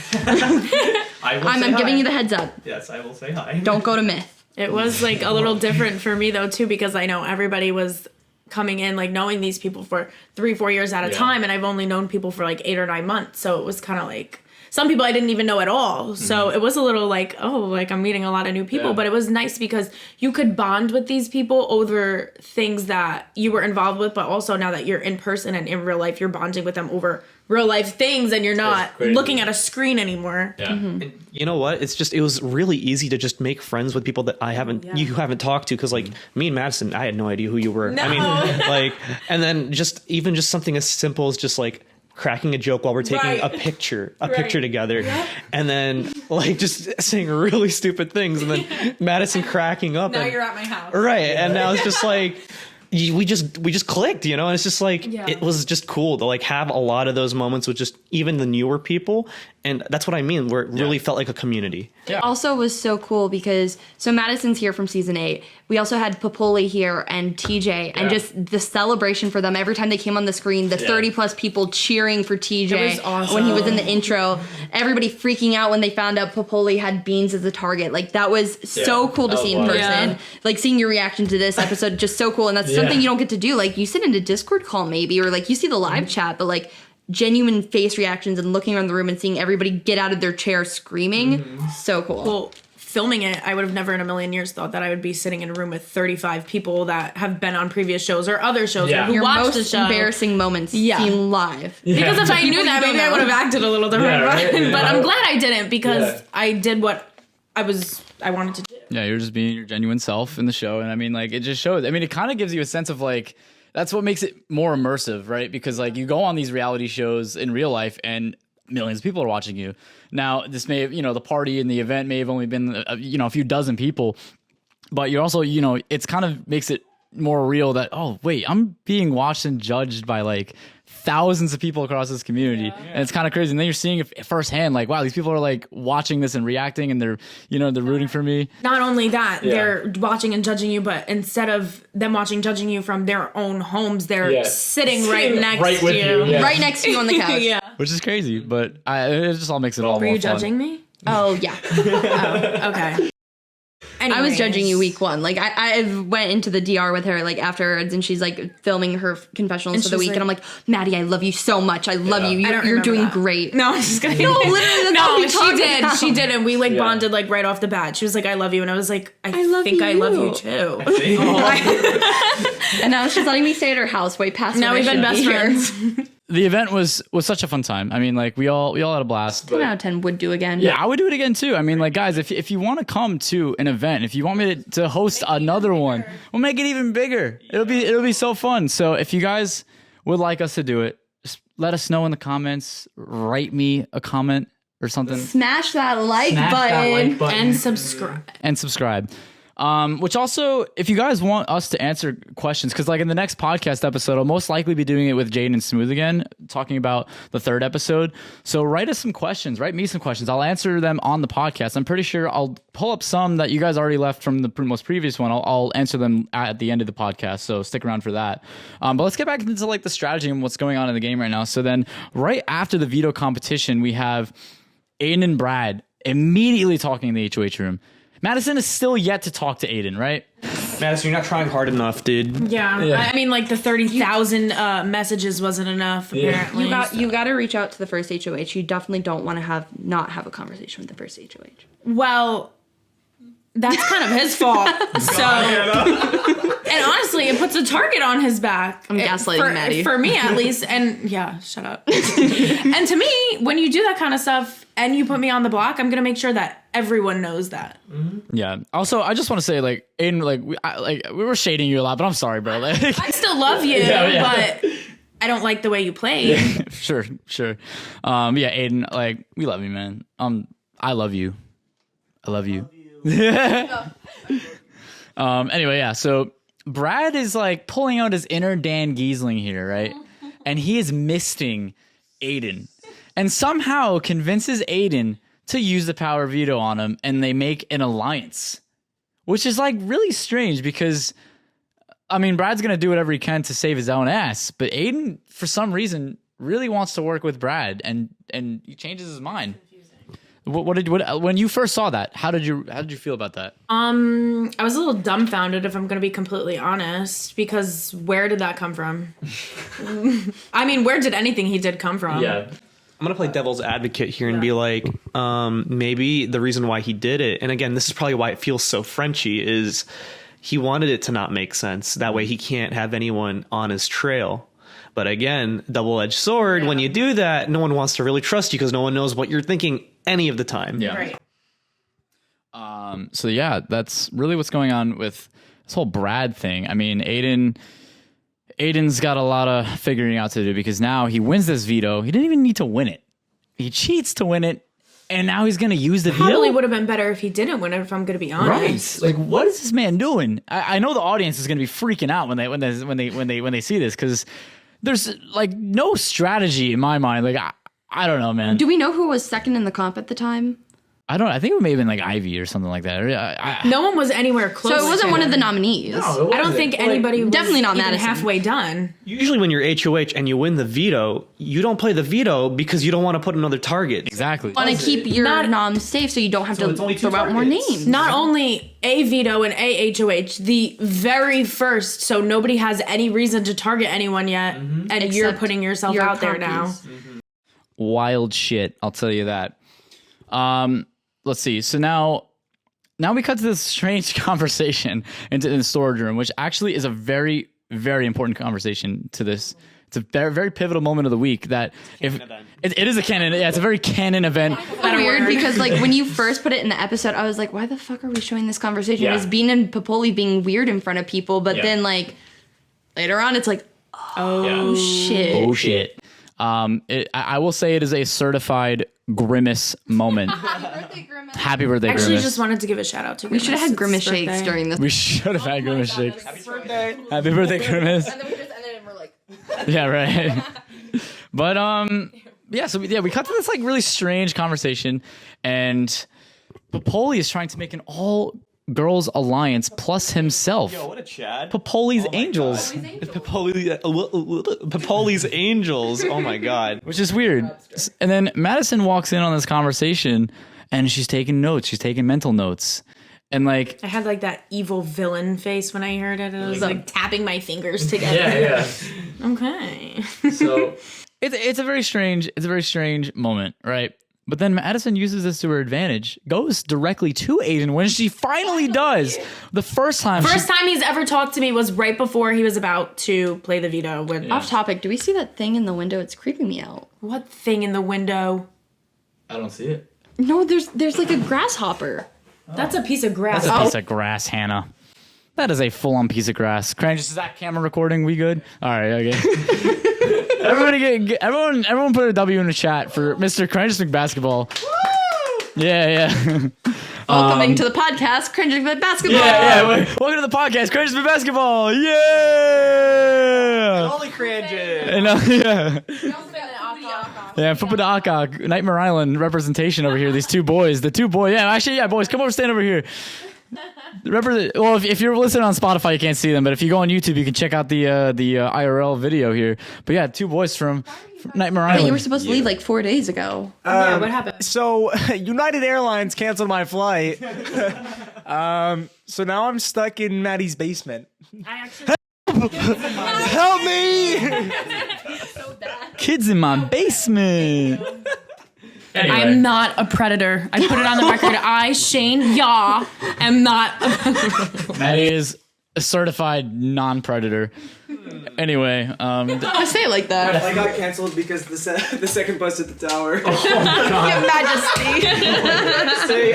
I'm giving you the heads up. Yes, I will say hi. Don't go to Myth. It was like a little different for me though too, because I know everybody was coming in like knowing these people for 3-4 years at a time, and I've only known people for like 8 or 9 months, so it was kind of like some people I didn't even know at all. So it was a little like, oh, like I'm meeting a lot of new people. But it was nice because you could bond with these people over things that you were involved with. But also now that you're in person and in real life, you're bonding with them over real life things, and you're not looking at a screen anymore. Yeah. And you know what? It was really easy to just make friends with people that you haven't talked to. Cause like me and Madison, I had no idea who you were. No. I mean, like, and then just something as simple as just like cracking a joke while we're taking a picture together, and then like just saying really stupid things, and then Madison cracking up. Now you're at my house, right? And now it's just like we just clicked, you know. And it's just like it was just cool to like have a lot of those moments with just even the newer people, and that's what I mean. Where it really felt like a community. Yeah. It also was so cool because Madison's here from season 8. We also had Popoli here and TJ, and just the celebration for them every time they came on the screen. The 30 plus people cheering for TJ was awesome. when he was in the intro. Everybody freaking out when they found out Popoli had beans as a target. Like, that was so cool to see in person. Yeah. Like, seeing your reaction to this episode, just so cool. And that's something you don't get to do. Like, you sit in a Discord call maybe, or like you see the live chat, but like genuine face reactions and looking around the room and seeing everybody get out of their chair screaming, so cool. Well, filming it, I would have never in a million years thought that I would be sitting in a room with 35 people that have been on previous shows or other shows or who your watched most the show. Embarrassing moments seen live. Because if I knew that, maybe I would have acted a little different. But I'm glad I didn't, because I did what I wanted to do. Yeah, you're just being your genuine self in the show, and I mean, like, it just shows. I mean, it kind of gives you a sense of like, that's what makes it more immersive, right? Because like you go on these reality shows in real life and millions of people are watching you. Now, this may have, the party and the event may have only been, a few dozen people, but you're also, it's kind of makes it more real that, oh, wait, I'm being watched and judged by like thousands of people across this community. And it's kind of crazy. And then you're seeing it firsthand, like, wow, these people are like watching this and reacting, and they're rooting for me. Not only that, they're watching and judging you, but instead of them watching, judging you from their own homes, they're sitting right next to you. Yeah. Right next to you on the couch. Which is crazy, but it just all makes it all more fun. Were you judging me? Oh, yeah. Oh, okay. Anyways. I was judging you week 1. Like, I went into the DR with her, like, afterwards, and she's, like, filming her confessionals for the week, and I'm like, Maddie, I love you so much. I love you. You're doing that. Great. No, I'm just kidding. No, literally, that's all we she did. about. She did, and we, like, bonded, like, right off the bat. She was like, I love you, and I was like, I think I love you, too. And now she's letting me stay at her house way past Now when we've I been should best be here. friends. The event was such a fun time. I mean, like we all had a blast. 10 out of 10 would do again. Yeah, I would do it again too. I mean, like guys, if you want to come to an event, if you want me to host another one, we'll make it even bigger. It'll be so fun. So if you guys would like us to do it, just let us know in the comments. Write me a comment or something. Smash that like button. And subscribe. And subscribe. Which also, if you guys want us to answer questions, because like in the next podcast episode, I'll most likely be doing it with Jaden and Smooth again, talking about the third episode. So write us some questions, write me some questions. I'll answer them on the podcast. I'm pretty sure I'll pull up some that you guys already left from the most previous one. I'll answer them at the end of the podcast. So stick around for that. But let's get back into like the strategy and what's going on in the game right now. So then right after the veto competition, we have Aiden and Brad immediately talking in the HOH room. Madison is still yet to talk to Aiden, right? Madison, you're not trying hard enough, dude. Yeah. I mean, like the 30,000 messages wasn't enough. Apparently, You got to reach out to the first HOH. You definitely don't want to not have a conversation with the first HOH. Well, that's kind of his fault. So, and honestly, it puts a target on his back. I'm gaslighting Maddie. For me, at least. And yeah, shut up. And to me, when you do that kind of stuff and you put me on the block, I'm gonna make sure that everyone knows that. Yeah. Also, I just want to say, like, Aiden, we were shading you a lot, but I'm sorry, bro. Like, I still love you, but I don't like the way you play. Sure. Yeah, Aiden, like, we love you, man. I love you. I love you. Anyway, yeah. So Brad is like pulling out his inner Dan Giesling here, right? And he is misting Aiden, and somehow convinces Aiden to use the power veto on him, and they make an alliance, which is like really strange because, I mean, Brad's gonna do whatever he can to save his own ass, but Aiden, for some reason, really wants to work with Brad, and he changes his mind. What when you first saw that? How did you feel about that? I was a little dumbfounded, if I'm going to be completely honest, because where did that come from? I mean, where did anything he did come from? Yeah. I'm gonna play devil's advocate here and be like, maybe the reason why he did it, and again, this is probably why it feels so Frenchy, is he wanted it to not make sense. That way he can't have anyone on his trail. But again, double-edged sword, when you do that, no one wants to really trust you because no one knows what you're thinking any of the time. Yeah. Right. So yeah, that's really what's going on with this whole Brad thing. I mean, Aiden's got a lot of figuring out to do because now he wins this veto. He didn't even need to win it. He cheats to win it, and now he's going to use the veto. Probably would have been better if he didn't win it, if I'm going to be honest. Right? Like, what is this man doing? I know the audience is going to be freaking out when they see this because there's like no strategy in my mind. Like, I don't know, man. Do we know who was second in the comp at the time? I think it may have been like Ivy or something like that. No one was anywhere close. So it wasn't to one him. of the nominees. No, I don't think anybody was definitely not even Madison. halfway done. Usually when you're HOH and you win the veto, you don't play the veto because you don't want to put another target. Exactly. Want to keep your noms safe so you don't have it's to only two throw out more targets. names. Not only a veto and a HOH, the very first, so nobody has any reason to target anyone yet, and you're Except putting yourself your out there now. compies. Wild shit, I'll tell you that. Let's see. So now we cut to this strange conversation in the storage room, which actually is a very, very important conversation to this. It's a very, very pivotal moment of the week that if it is a canon, yeah, it's a very canon event. Weird because like when you first put it in the episode, I was like, why the fuck are we showing this conversation? Yeah. It's Bean and Popoli being weird in front of people, but then like later on, it's like, oh shit. Oh shit. I will say it is a certified Grimace moment. Happy birthday, Grimace. Happy birthday, Actually, Grimace. just wanted to give a shout out to We Grimace. should have had It's Grimace his shakes birthday. during this. We should have had Grimace shakes. Happy birthday. Happy birthday, Grimace. And then we just ended and we're like, Yeah, right. But we cut to this like really strange conversation, and Popoli is trying to make an all girls alliance plus himself. Yo, what a Chad. Popoli's Angels, Popoli's Angels. Oh my god. which is weird. And then Madison walks in on this conversation, and she's taking notes. She's taking mental notes, and like I had like that evil villain face when I heard it. I was like tapping my fingers together. yeah. Okay. So it's a very strange moment, right? But then Madison uses this to her advantage, goes directly to Aiden when she finally does. The first time He's ever talked to me was right before he was about to play the veto. Off topic, do we see that thing in the window? It's creeping me out. What thing in the window? I don't see it. No, there's like a grasshopper. That's a piece of grass. That's a piece of grass, Hannah. That is a full-on piece of grass. Crange, is that camera recording? We good? All right, okay. Everyone put a W in the chat for Mr. Crange Basketball. Yeah. Welcoming to the podcast, Cringe Basketball. Yeah. Welcome to the podcast, Cringe Basketball. Yeah. Only cringes. And, yeah, Fupa da Akak, Nightmare Island representation over here. These two boys. The two boys. Yeah, actually, boys, come over, stand over here. Well, if you're listening on Spotify, you can't see them, but if you go on YouTube, you can check out the IRL video here. But yeah, two boys from Nightmare Island. But you were supposed to leave like 4 days ago. Yeah, what happened? So United Airlines canceled my flight. So now I'm stuck in Maddie's basement. I actually Help me! Kids in my basement. Anyway. I'm not a predator. I put it on the record. I, Shane Yaw, am not a predator. Maddie is a certified non-predator. Anyway, I say it like that. I got canceled because the second bus at the tower. Your Majesty.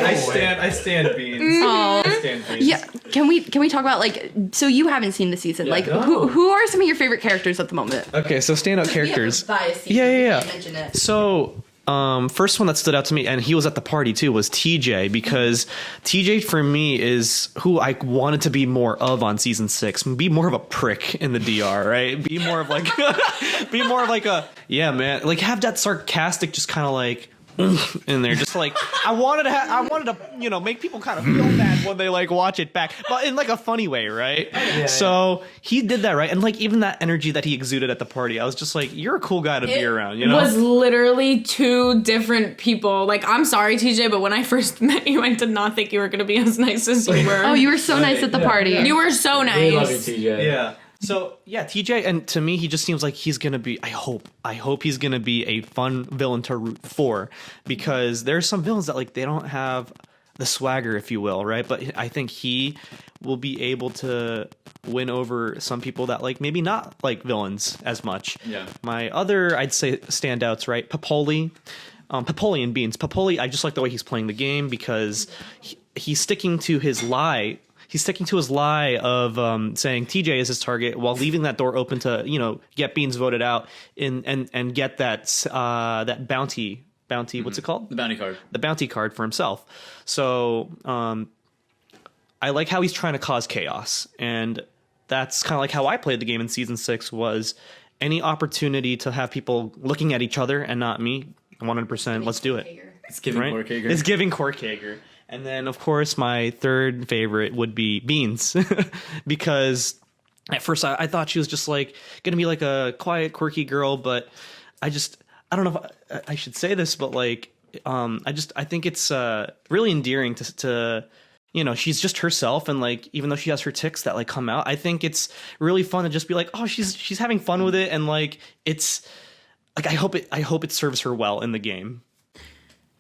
I stand beans. Oh. I stand beans. Yeah. Can we talk about like, so you haven't seen the season, like who are some of your favorite characters at the moment? Okay, so standout characters. Yeah. So, first one that stood out to me, and he was at the party too, was TJ, because TJ for me is who I wanted to be more of on season 6. Be more of a prick in the DR, right? Be more of like, yeah, man, like have that sarcastic, just kind of like in there, just like I wanted to, you know, make people kind of feel bad when they like watch it back, but in like a funny way, right? So he did that, right? And like even that energy that he exuded at the party, I was just like, you're a cool guy to be around, you know? It was literally two different people. Like, I'm sorry, TJ, but when I first met you, I did not think you were going to be as nice as you were. Oh, you were so nice at the party. You were so nice. we love you, TJ. Yeah. So yeah, TJ, and to me, he just seems like he's gonna be. I hope he's gonna be a fun villain to root for, because there's some villains that like they don't have the swagger, if you will, right? But I think he will be able to win over some people that like maybe not like villains as much. Yeah. My other, I'd say, standouts, right? Popoli. Popoli and Beans. Popoli, I just like the way he's playing the game, because he's sticking to his lie. He's sticking to his lie of saying TJ is his target, while leaving that door open to, you know, get Beans voted out and get that bounty. What's it called? The bounty card. The bounty card for himself. So I like how he's trying to cause chaos, and that's kind of like how I played the game in season 6. Was any opportunity to have people looking at each other and not me, 100%. Let's do it. It's giving Right? Cork Hager. It's giving Cork Hager. And then, of course, my third favorite would be Beans, because at first I thought she was just like going to be like a quiet, quirky girl, but I don't know if I should say this, but like I think it's really endearing to you know, she's just herself, and like even though she has her tics that like come out, I think it's really fun to just be like, oh, she's having fun with it, and like it's like I hope it serves her well in the game.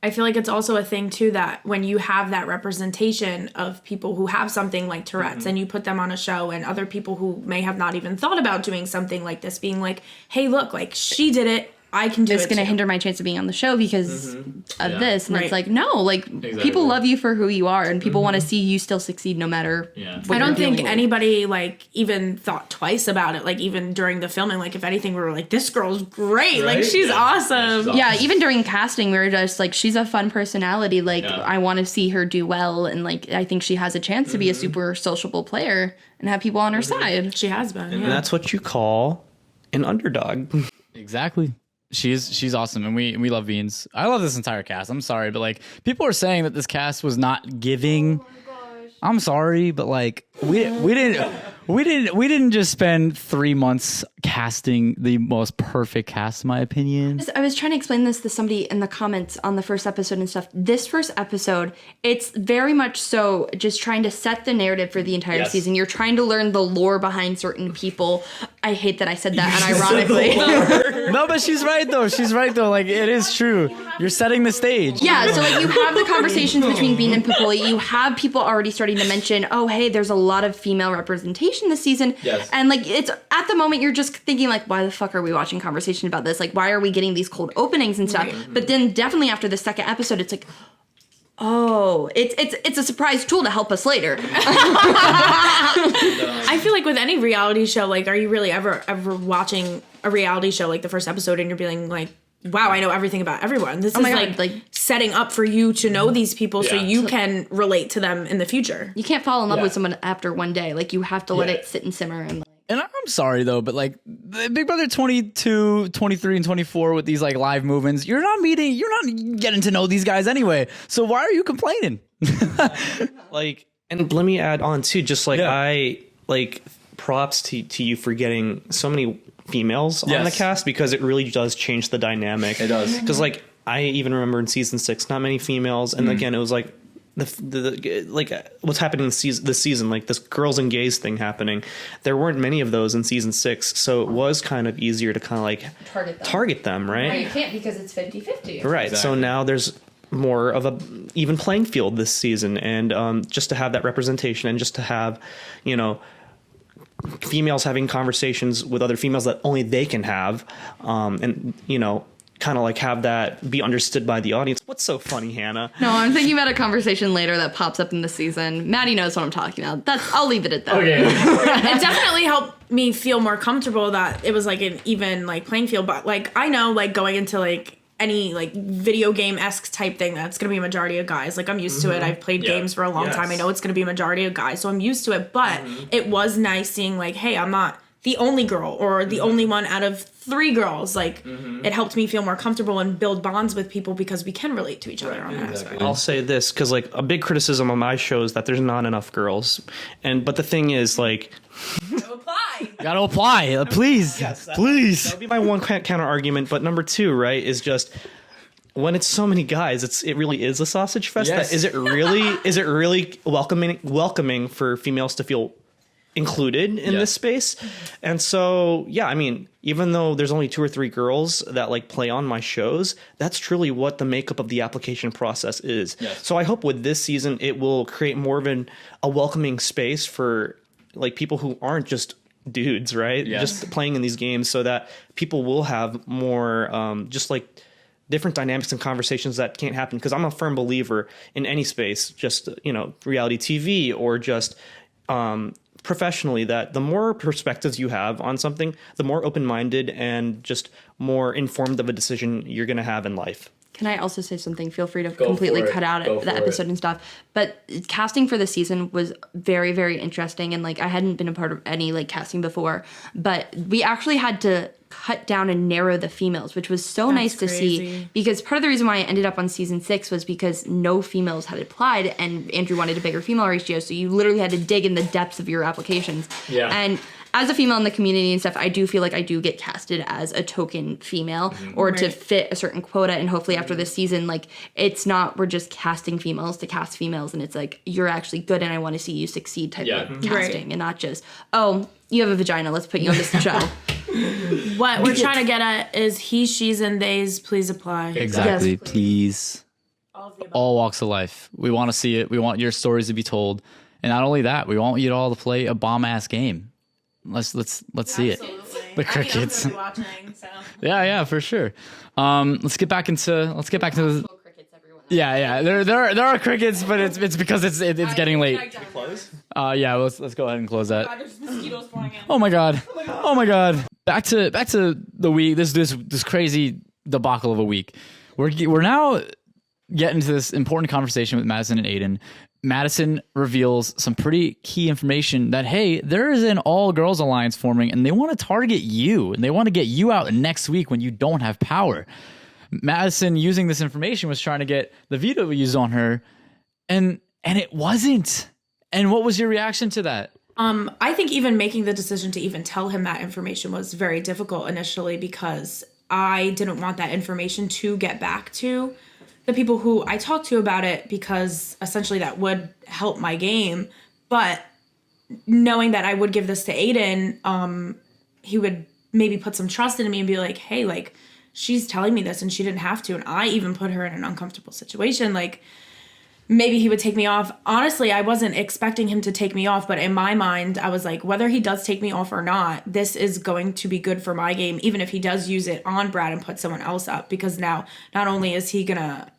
I feel like it's also a thing too, that when you have that representation of people who have something like Tourette's, and you put them on a show, and other people who may have not even thought about doing something like this being like, hey, look, like she did it, I can do it. It's going to hinder my chance of being on the show because of this. And it's like, no, like people love you for who you are, and people want to see you still succeed no matter what I don't you're think dealing with. anybody like even thought twice about it. Like even during the filming, like if anything, we were like, this girl's great. Like she's awesome. Yeah, even during casting, we were just like, she's a fun personality. Like I want to see her do well, and like I think she has a chance to be a super sociable player and have people on her side. She has been. And that's what you call an underdog. Exactly. She's awesome, and we love Beans. I love this entire cast. I'm sorry, but like people are saying that this cast was not giving. I'm sorry, but like we didn't We didn't just spend 3 months casting the most perfect cast, in my opinion. I was trying to explain this to somebody in the comments on the first episode and stuff. This first episode, it's very much so just trying to set the narrative for the entire season. You're trying to learn the lore behind certain people. I hate that I said that unironically. No, but she's right though. Like, it is true. You're setting the stage. Yeah, so like you have the conversations between Bean and Popoli. You have people already starting to mention, oh, hey, there's a lot of female representation this season. Yes. And like it's at the moment you're just thinking like, why the fuck are we watching conversation about this? Like, why are we getting these cold openings and stuff? Right. But then definitely after the second episode, it's like, oh, it's a surprise tool to help us later. I feel like with any reality show, like, are you really ever watching a reality show like the first episode and you're being like, wow, I know everything about everyone. This is like setting up for you to know these people so you can relate to them in the future. You can't fall in love with someone after one day. Like, you have to let it sit and simmer. And I'm sorry though, but like Big Brother 22, 23, and 24 with these like live movements, you're not getting to know these guys anyway. So why are you complaining? Like, and let me add on too, just like I like props to you for getting so many females on the cast, because it really does change the dynamic. It does. Because like I even remember in season 6, not many females, and again it was like the like what's happening this season, like this girls and gays thing happening. There weren't many of those in season 6, so it was kind of easier to kind of like target them, right? Well, you can't because it's 50-50. Right. Exactly. So now there's more of a even playing field this season, and just to have that representation, and just to have, you know, females having conversations with other females that only they can have, and you know, kind of like have that be understood by the audience. What's so funny, Hannah? No, I'm thinking about a conversation later that pops up in the season. Maddie knows what I'm talking about. I'll leave it at that. Okay. It definitely helped me feel more comfortable that it was like an even like playing field. But like I know, like going into like any like video game-esque type thing, that's gonna be a majority of guys. Like I'm used to it. I've played games for a long time. I know it's gonna be a majority of guys, so I'm used to it. But it was nice seeing like, hey, I'm not the only girl or the only one out of 3 girls. Like it helped me feel more comfortable and build bonds with people because we can relate to each other on that aspect. I'll say this, because like a big criticism on my show is that there's not enough girls, but the thing is like, gotta apply, please. Yes, please. That would be my one counter argument. But number 2, right, is just when it's so many guys, it really is a sausage fest. Yes. Is it really welcoming for females to feel included in this space? And so I mean, even though there's only 2 or 3 girls that like play on my shows, that's truly what the makeup of the application process is. So I hope with this season it will create more of a welcoming space for like people who aren't just dudes, right? Just playing in these games, so that people will have more just like different dynamics and conversations that can't happen. Because I'm a firm believer in any space, just, you know, reality TV or just professionally, that the more perspectives you have on something, the more open-minded and just more informed of a decision you're going to have in life. Can I also say something? Feel free to completely cut out the episode and stuff. But casting for the season was very, very interesting. And like I hadn't been a part of any like casting before, but we actually had to cut down and narrow the females, which was so nice to see, because part of the reason why I ended up on season 6 was because no females had applied and Andrew wanted a bigger female ratio. So you literally had to dig in the depths of your applications. Yeah. And as a female in the community and stuff, I do feel like I do get casted as a token female or to fit a certain quota. And hopefully after this season, like it's not, we're just casting females to cast females. And it's like, you're actually good and I want to see you succeed type of casting and not just, oh, you have a vagina, let's put you on this show. What we're trying to get at is he, she's, and theys, please apply. Exactly, Yes, please. All walks of life. We want to see it. We want your stories to be told. And not only that, we want you all to play a bomb-ass game. Let's see it. The crickets. I mean, I'm gonna be watching, so. Yeah, for sure. Let's get back into the, yeah. There are crickets, but it's because it's getting late. Yeah, let's go ahead and close that. God, there's mosquitoes flying in. Oh my god. Back to the week. This crazy debacle of a week. We're now getting to this important conversation with Madison and Aiden. Madison reveals some pretty key information that, hey, there is an all-girls alliance forming, and they want to target you, and they want to get you out next week when you don't have power. Madison, using this information, was trying to get the veto used on her, and it wasn't. And what was your reaction to that? I think even making the decision to even tell him that information was very difficult initially because I didn't want that information to get back to the people who I talked to about it because essentially that would help my game. But knowing that I would give this to Aiden, he would maybe put some trust in me and be like, hey, like, she's telling me this and she didn't have to. And I even put her in an uncomfortable situation. Like, maybe he would take me off. Honestly, I wasn't expecting him to take me off, but in my mind, I was like, whether he does take me off or not, this is going to be good for my game, even if he does use it on Brad and put someone else up. Because now, not only is he gonna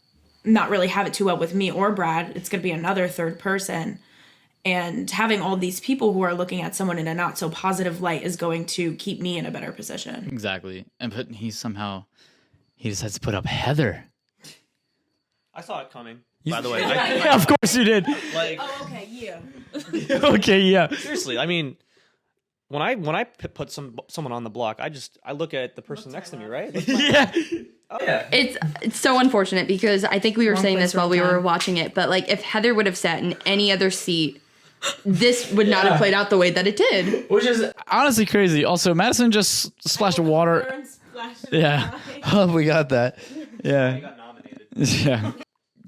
not really have it too well with me or Brad, it's gonna be another third person. And having all these people who are looking at someone in a not so positive light is going to keep me in a better position. Exactly. And he decides to put up Heather. I saw it coming. By the way, Yeah, of course you did. like Oh, okay, yeah. Okay, yeah. seriously, I mean, when I put someone on the block, I look at the person next to me, right? Yeah. It's so unfortunate because I think we were saying this while we were watching it, but like if Heather would have sat in any other seat, this would not have played out the way that it did. Which is honestly crazy. Also, Madison just splashed water. Yeah. Oh, we got that. Yeah. got nominated. Yeah.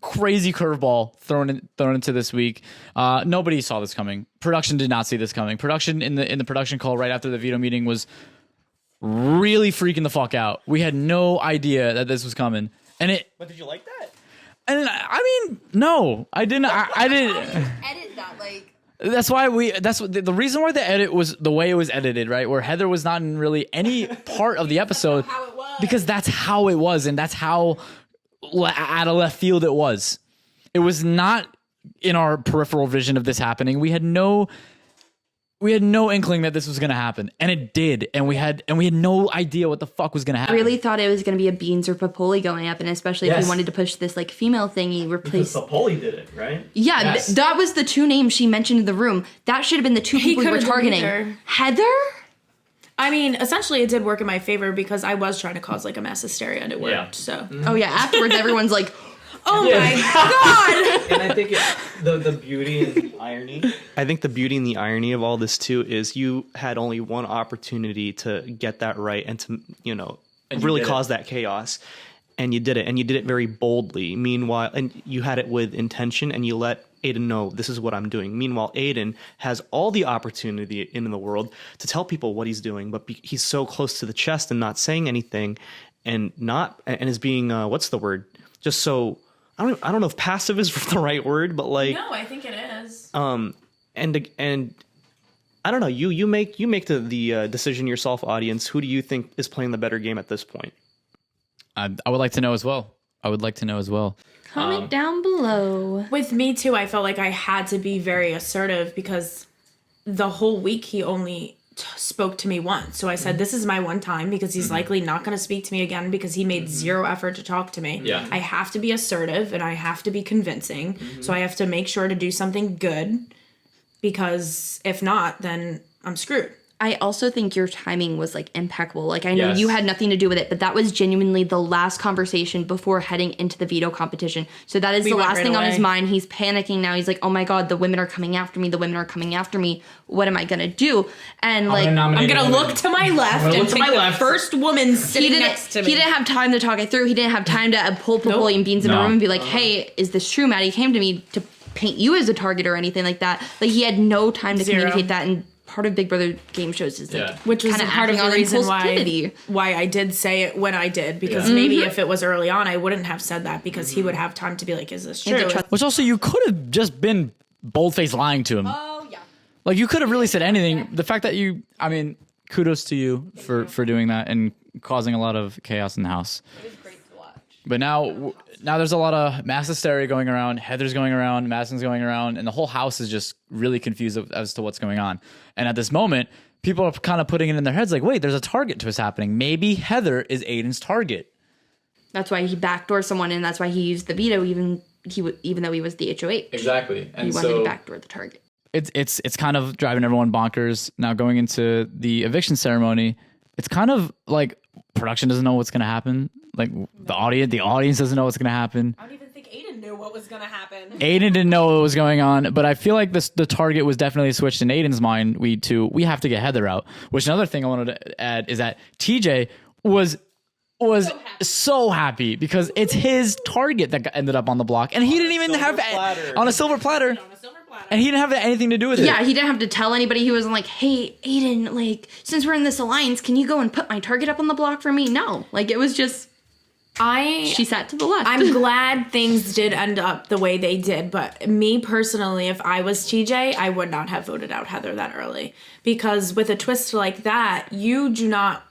Crazy curveball thrown into this week. Nobody saw this coming. Production did not see this coming. Production in the production call right after the veto meeting was really freaking the fuck out. We had no idea that this was coming, But did you like that? And I mean, no, I didn't. I didn't. Edit that, like. That's why the reason why the edit was the way it was edited, right? Where Heather was not in really any part of the episode How it was. because that's how it was, and that's how out of left field it was. It was not in our peripheral vision of this happening. We had no inkling that this was going to happen, and it did. And we had no idea what the fuck was going to I happen. really thought it was going to be a Beans or Popoli going up, and especially if Yes. you wanted to push this like female thing, you replaced. Popoli did it, right? Yeah, Yes. that was the two names she mentioned in the room. That should have been the two people we were could've been targeting. either. Heather? I mean, essentially, it did work in my favor because I was trying to cause like a mass hysteria, and it worked. Yeah. So, Oh yeah. Afterwards, everyone's like, oh my god! And I think the beauty and the irony. I think the beauty and the irony of all this too is you had only one opportunity to get that right and to really cause that chaos, and you did it, and you did it very boldly. Meanwhile, and you had it with intention, and you let Aiden know this is what I'm doing. Meanwhile, Aiden has all the opportunity in the world to tell people what he's doing, but he's so close to the chest and not saying anything, and is being what's the word? Just so. I don't know if passive is the right word, but like No, I think it is. and I don't know. You make the decision yourself, audience. Who do you think is playing the better game at this point? I would like to know as well. comment down below. With me too, I felt like I had to be very assertive because the whole week he only spoke to me once. So I said, this is my one time because he's likely not going to speak to me again because he made zero effort to talk to me. Yeah. I have to be assertive and I have to be convincing. So I have to make sure to do something good because if not, then I'm screwed. I also think your timing was like impeccable. Like I know Yes. you had nothing to do with it, but that was genuinely the last conversation before heading into the veto competition. So that is We the went last right thing on his away. mind. He's panicking now. He's like, "Oh my god, the women are coming after me. The women are coming after me. What am I gonna do?" And like I'm going to look to my left and look to pick my the left. first woman he sitting next to didn't. me. He didn't have time to talk it through. He didn't have time to pull Popoli and Beans in the No. room and be like, "Hey, is this true?" Maddie came to me to paint you as a target or anything like that. Like he had no time to Zero. communicate that. And part of Big Brother game shows is like Yeah. Which was kinda part of acting the on reason impulsivity. why I did say it when I did. Because Yeah. maybe if it was early on, I wouldn't have said that because he would have time to be like, is this And to true? trust- Which also you could have just been bold-faced lying to him. Oh yeah. Like you could have really said anything. The fact that I mean, kudos to you for doing that and causing a lot of chaos in the house. It was great to watch. But now there's a lot of mass hysteria going around. Heather's going around. Madison's going around, and the whole house is just really confused as to what's going on. And at this moment, people are kind of putting it in their heads like, wait, there's a target twist happening. Maybe Heather is Aiden's target. That's why he backdoored someone, and that's why he used the veto, even though he was the HOH. Exactly. And He wanted to backdoor the target. It's kind of driving everyone bonkers. Now going into the eviction ceremony, it's kind of like production doesn't know what's going to happen. Like the audience doesn't know what's going to happen. I don't even think Aiden knew what was gonna happen. Aiden didn't know what was going on, but I feel like the target was definitely switched in Aiden's mind. We have to get Heather out. Which another thing I wanted to add is that TJ was so happy because it's his target that ended up on the block, and he didn't even have on a silver platter. And he didn't have anything to do with it. Yeah, he didn't have to tell anybody. He wasn't like, hey, Aiden, like, since we're in this alliance, can you go and put my target up on the block for me? No. Like, it was just, she sat to the left. I'm glad things did end up the way they did, but me personally, if I was TJ, I would not have voted out Heather that early. Because with a twist like that, you do not,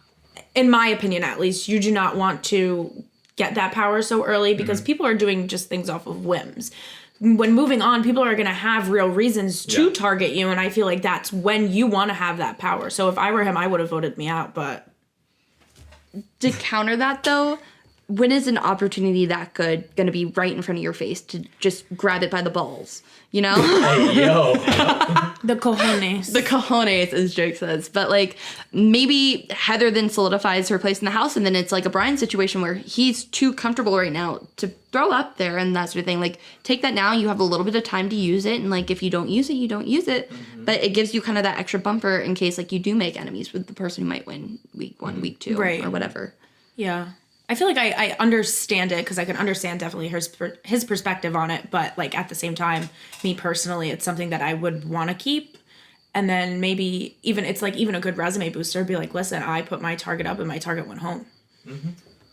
in my opinion at least, you do not want to get that power so early because people are doing just things off of whims. When moving on, people are going to have real reasons to target you, and I feel like that's when you want to have that power. So if I were him, I would have voted me out, but... To counter that, though, when is an opportunity that good going to be right in front of your face to just grab it by the balls? You know? Hey, yo. The cojones. The cojones, as Jake says. But, like, maybe Heather then solidifies her place in the house, and then it's like a Brian situation where he's too comfortable right now to throw up there and that sort of thing. Like, take that now. You have a little bit of time to use it, and, like, if you don't use it, you don't use it. Mm-hmm. But it gives you kind of that extra bumper in case, like, you do make enemies with the person who might win week 1, week 2, or whatever. Yeah. I feel like I understand it because I can understand definitely his perspective on it. But like at the same time, me personally, it's something that I would want to keep. And then maybe even it's like even a good resume booster. Be like, listen, I put my target up and my target went home. Mm-hmm.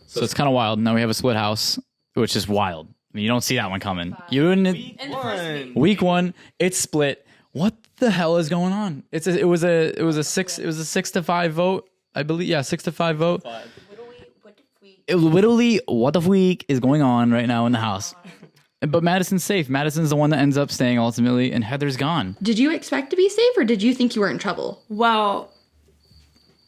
So it's kind of wild. Now we have a split house, which is wild. I mean, you don't see that one coming. You didn't. Week 1, it's split. What the hell is going on? It was a 6 to 5 vote, I believe. Yeah, 6 to 5 vote. Literally, what the week is going on right now in the house? But Madison's safe. Madison's the one that ends up staying ultimately, and Heather's gone. Did you expect to be safe, or did you think you were in trouble? Well,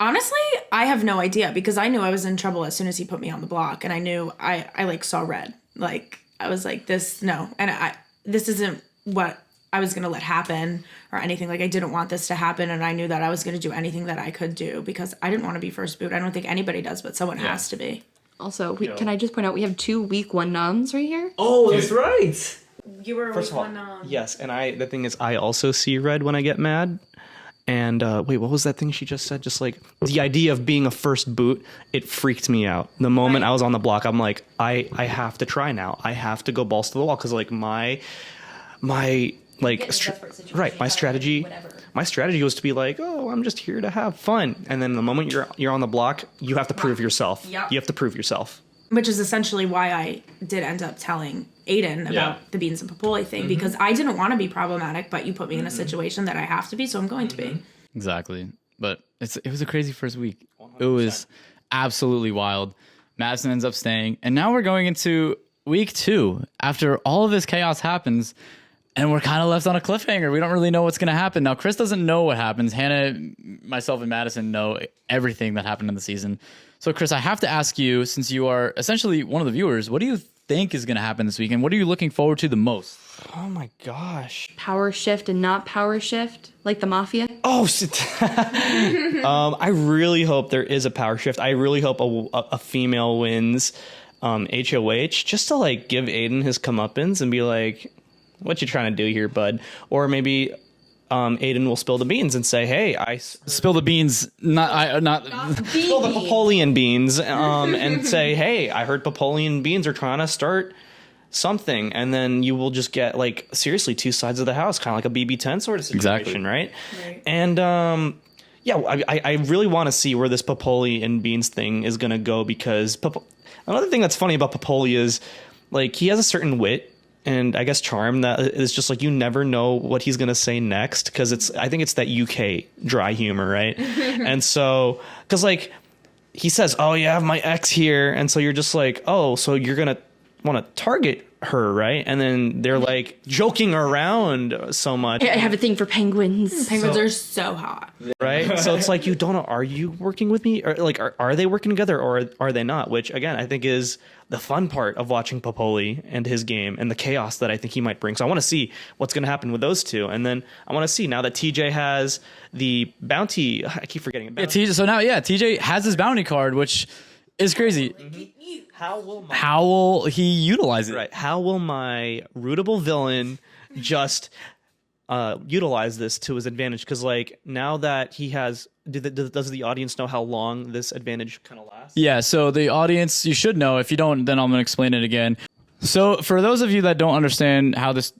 honestly, I have no idea because I knew I was in trouble as soon as he put me on the block, and I knew I like saw red. Like I was like, this isn't what I was gonna let happen or anything. Like I didn't want this to happen, and I knew that I was gonna do anything that I could do because I didn't want to be first boot. I don't think anybody does, but someone has to be. Also, can I just point out we have 2 week 1 noms right here? Oh, that's right. You were First of all, yes, and the thing is, I also see red when I get mad. And wait, what was that thing she just said? Just like the idea of being a first boot, it freaked me out. The moment I was on the block, I'm like, I have to try now. I have to go balls to the wall because like my like my strategy. My strategy was to be like, oh, I'm just here to have fun. And then the moment you're on the block, you have to prove yourself. Yep. You have to prove yourself. Which is essentially why I did end up telling Aiden about the beans and Popoli thing, because I didn't want to be problematic, but you put me in a situation that I have to be, so I'm going to be. Exactly. But it was a crazy first week. 100%. It was absolutely wild. Madison ends up staying. And now we're going into week 2. After all of this chaos happens, and we're kind of left on a cliffhanger. We don't really know what's going to happen. Now, Chris doesn't know what happens. Hannah, myself, and Madison know everything that happened in the season. So, Chris, I have to ask you, since you are essentially one of the viewers, what do you think is going to happen this weekend? What are you looking forward to the most? Oh, my gosh. Power shift and not power shift, like the Mafia? Oh, shit. I really hope there is a power shift. I really hope a female wins HOH just to, like, give Aiden his comeuppance and be like... What you trying to do here, bud? Or maybe Aiden will spill the beans and say, "Hey, I spill the beans, not spill the Popolian beans," and say, "Hey, I heard Popolian beans are trying to start something," and then you will just get like seriously 2 sides of the house, kind of like a BB10 sort of situation, right? And I really want to see where this Popoli and beans thing is going to go because another thing that's funny about Popoli is like he has a certain wit. And I guess charm that is just like you never know what he's gonna say next because I think it's that UK dry humor, right? And so because like he says, "Oh, you have my ex here," and so you're just like, "Oh, so you're gonna want to target her, right?" And then they're like joking around so much. I have a thing for penguins. Penguins are so hot, right? So it's like you don't know, are you working with me, or like are they working together, or are they not? Which again, I think is the fun part of watching Popoli and his game and the chaos that I think he might bring. So I want to see what's going to happen with those two, and then I want to see now that TJ has the bounty. I keep forgetting about TJ. So now, TJ has his bounty card, which It's crazy. How will my How will he utilize it? Right. How will my rootable villain just utilize this to his advantage? Because like now that he has, does the audience know how long this advantage kind of lasts? Yeah, so the audience, you should know. If you don't, then I'm going to explain it again. So for those of you that don't understand how this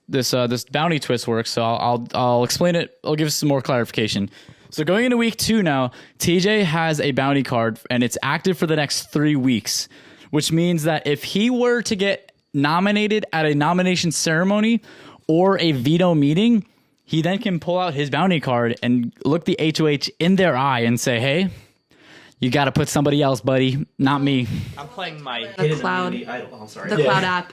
bounty twist works, so I'll explain it. I'll give some more clarification. So going into week 2 now, TJ has a bounty card and it's active for the next 3 weeks, which means that if he were to get nominated at a nomination ceremony or a veto meeting, he then can pull out his bounty card and look the HOH in their eye and say, hey, you got to put somebody else, buddy, not me. I'm playing my The hidden cloud. immunity idol. Oh, I'm sorry. The Cloud app,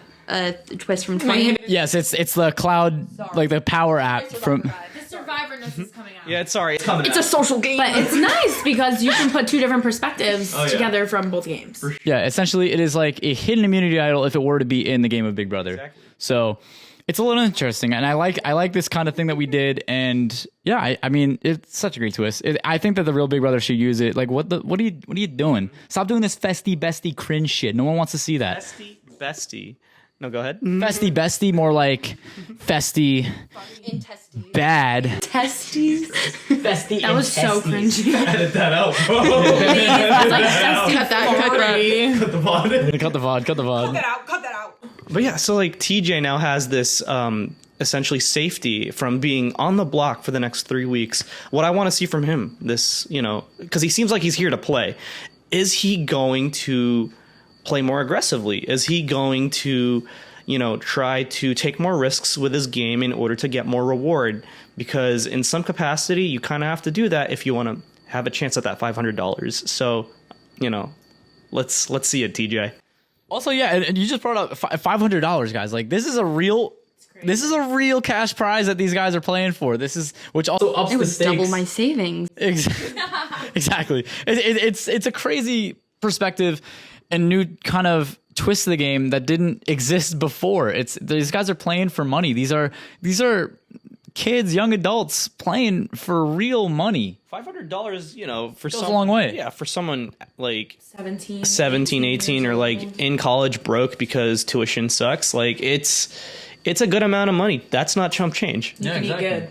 twist from 20. Yes, it's the cloud, like the power app from... The survivorness is coming out. Yeah, it's coming. It's a social game. But it's nice because you can put two different perspectives together from both games. Yeah, essentially it is like a hidden immunity idol if it were to be in the game of Big Brother. Exactly. So it's a little interesting, and I like this kind of thing that we did, and yeah, I mean it's such a great twist. I think that the real Big Brother should use it. Like what are you doing? Stop doing this festy bestie cringe shit. No one wants to see that. Bestie. No, go ahead. Festy bestie, more like festy bad. Testes. Festy. That was so cringy. Edit that out, bro. That's like testy Cut that. Cut the VOD. Cut the VOD. Cut the VOD. Cut that out. But yeah, so like TJ now has this essentially safety from being on the block for the next 3 weeks. What I want to see from him, this, because he seems like he's here to play. Is he going to play more aggressively? Is he going to, try to take more risks with his game in order to get more reward? Because in some capacity, you kind of have to do that if you want to have a chance at that $500. So, let's see it, TJ. Also, yeah, and you just brought up $500, guys. Like this is a real cash prize that these guys are playing for. This is which also ups It the would stakes. double my savings. Exactly. It's a crazy perspective and new kind of twist to the game that didn't exist before. These guys are playing for money. These are kids, young adults playing for real money. $500, for Goes a long way. Yeah, for someone like 17, 18, or like in college broke because tuition sucks. Like it's a good amount of money. That's not chump change. You can eat good.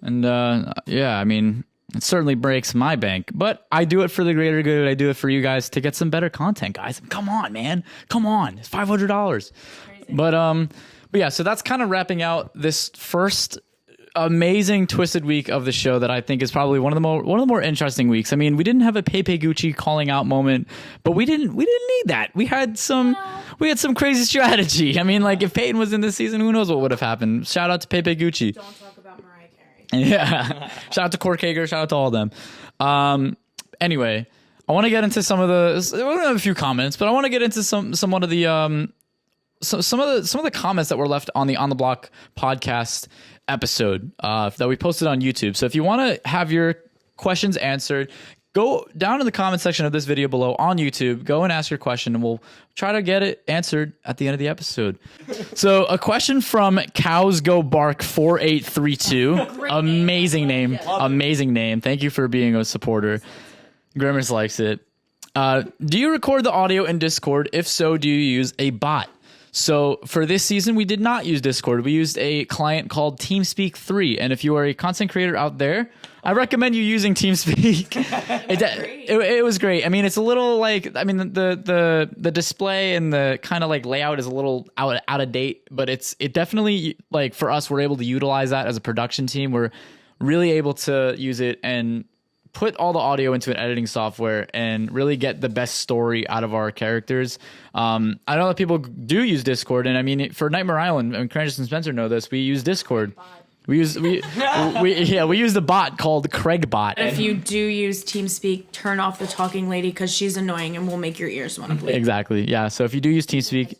And I mean, it certainly breaks my bank, but I do it for the greater good. I do it for you guys to get some better content, guys. Come on, man. Come on. It's $500. But yeah, so that's kind of wrapping out this first amazing twisted week of the show that I think is probably one of the more interesting weeks. I mean, we didn't have a Pepe Gucci calling out moment, but we didn't need that. We had some crazy strategy. I mean, like if Peyton was in this season, who knows what would have happened. Shout out to Pepe Gucci. Don't talk about Mariah Carey. Yeah. Shout out to Court Kager. Shout out to all of them. Anyway, I want to get into some of the. We have a few comments, but I want to get into some of the some of the comments that were left on the Block podcast episode that we posted on YouTube. So if you want to have your questions answered, go down in the comment section of this video below on YouTube. Go and ask your question, and we'll try to get it answered at the end of the episode. So a question from Cows Go Bark 4832. Amazing name. Amazing name. Thank you for being a supporter. Grimace likes it. Do you record the audio in Discord? If so, do you use a bot? So for this season, we did not use Discord. We used a client called TeamSpeak 3. And if you are a content creator out there, I recommend you using TeamSpeak. It was great. I mean, it's a little like, I mean, the display and the kind of like layout is a little out of date, but it definitely, like for us, we're able to utilize that as a production team. We're really able to use it and put all the audio into an editing software and really get the best story out of our characters. I know that people do use Discord, and I mean, for Nightmare Island, and Craigis and Spencer know this, we use Discord. We use the bot called CraigBot. If you do use TeamSpeak, turn off the talking lady because she's annoying and will make your ears want to bleed. Exactly. Yeah. So if you do use TeamSpeak,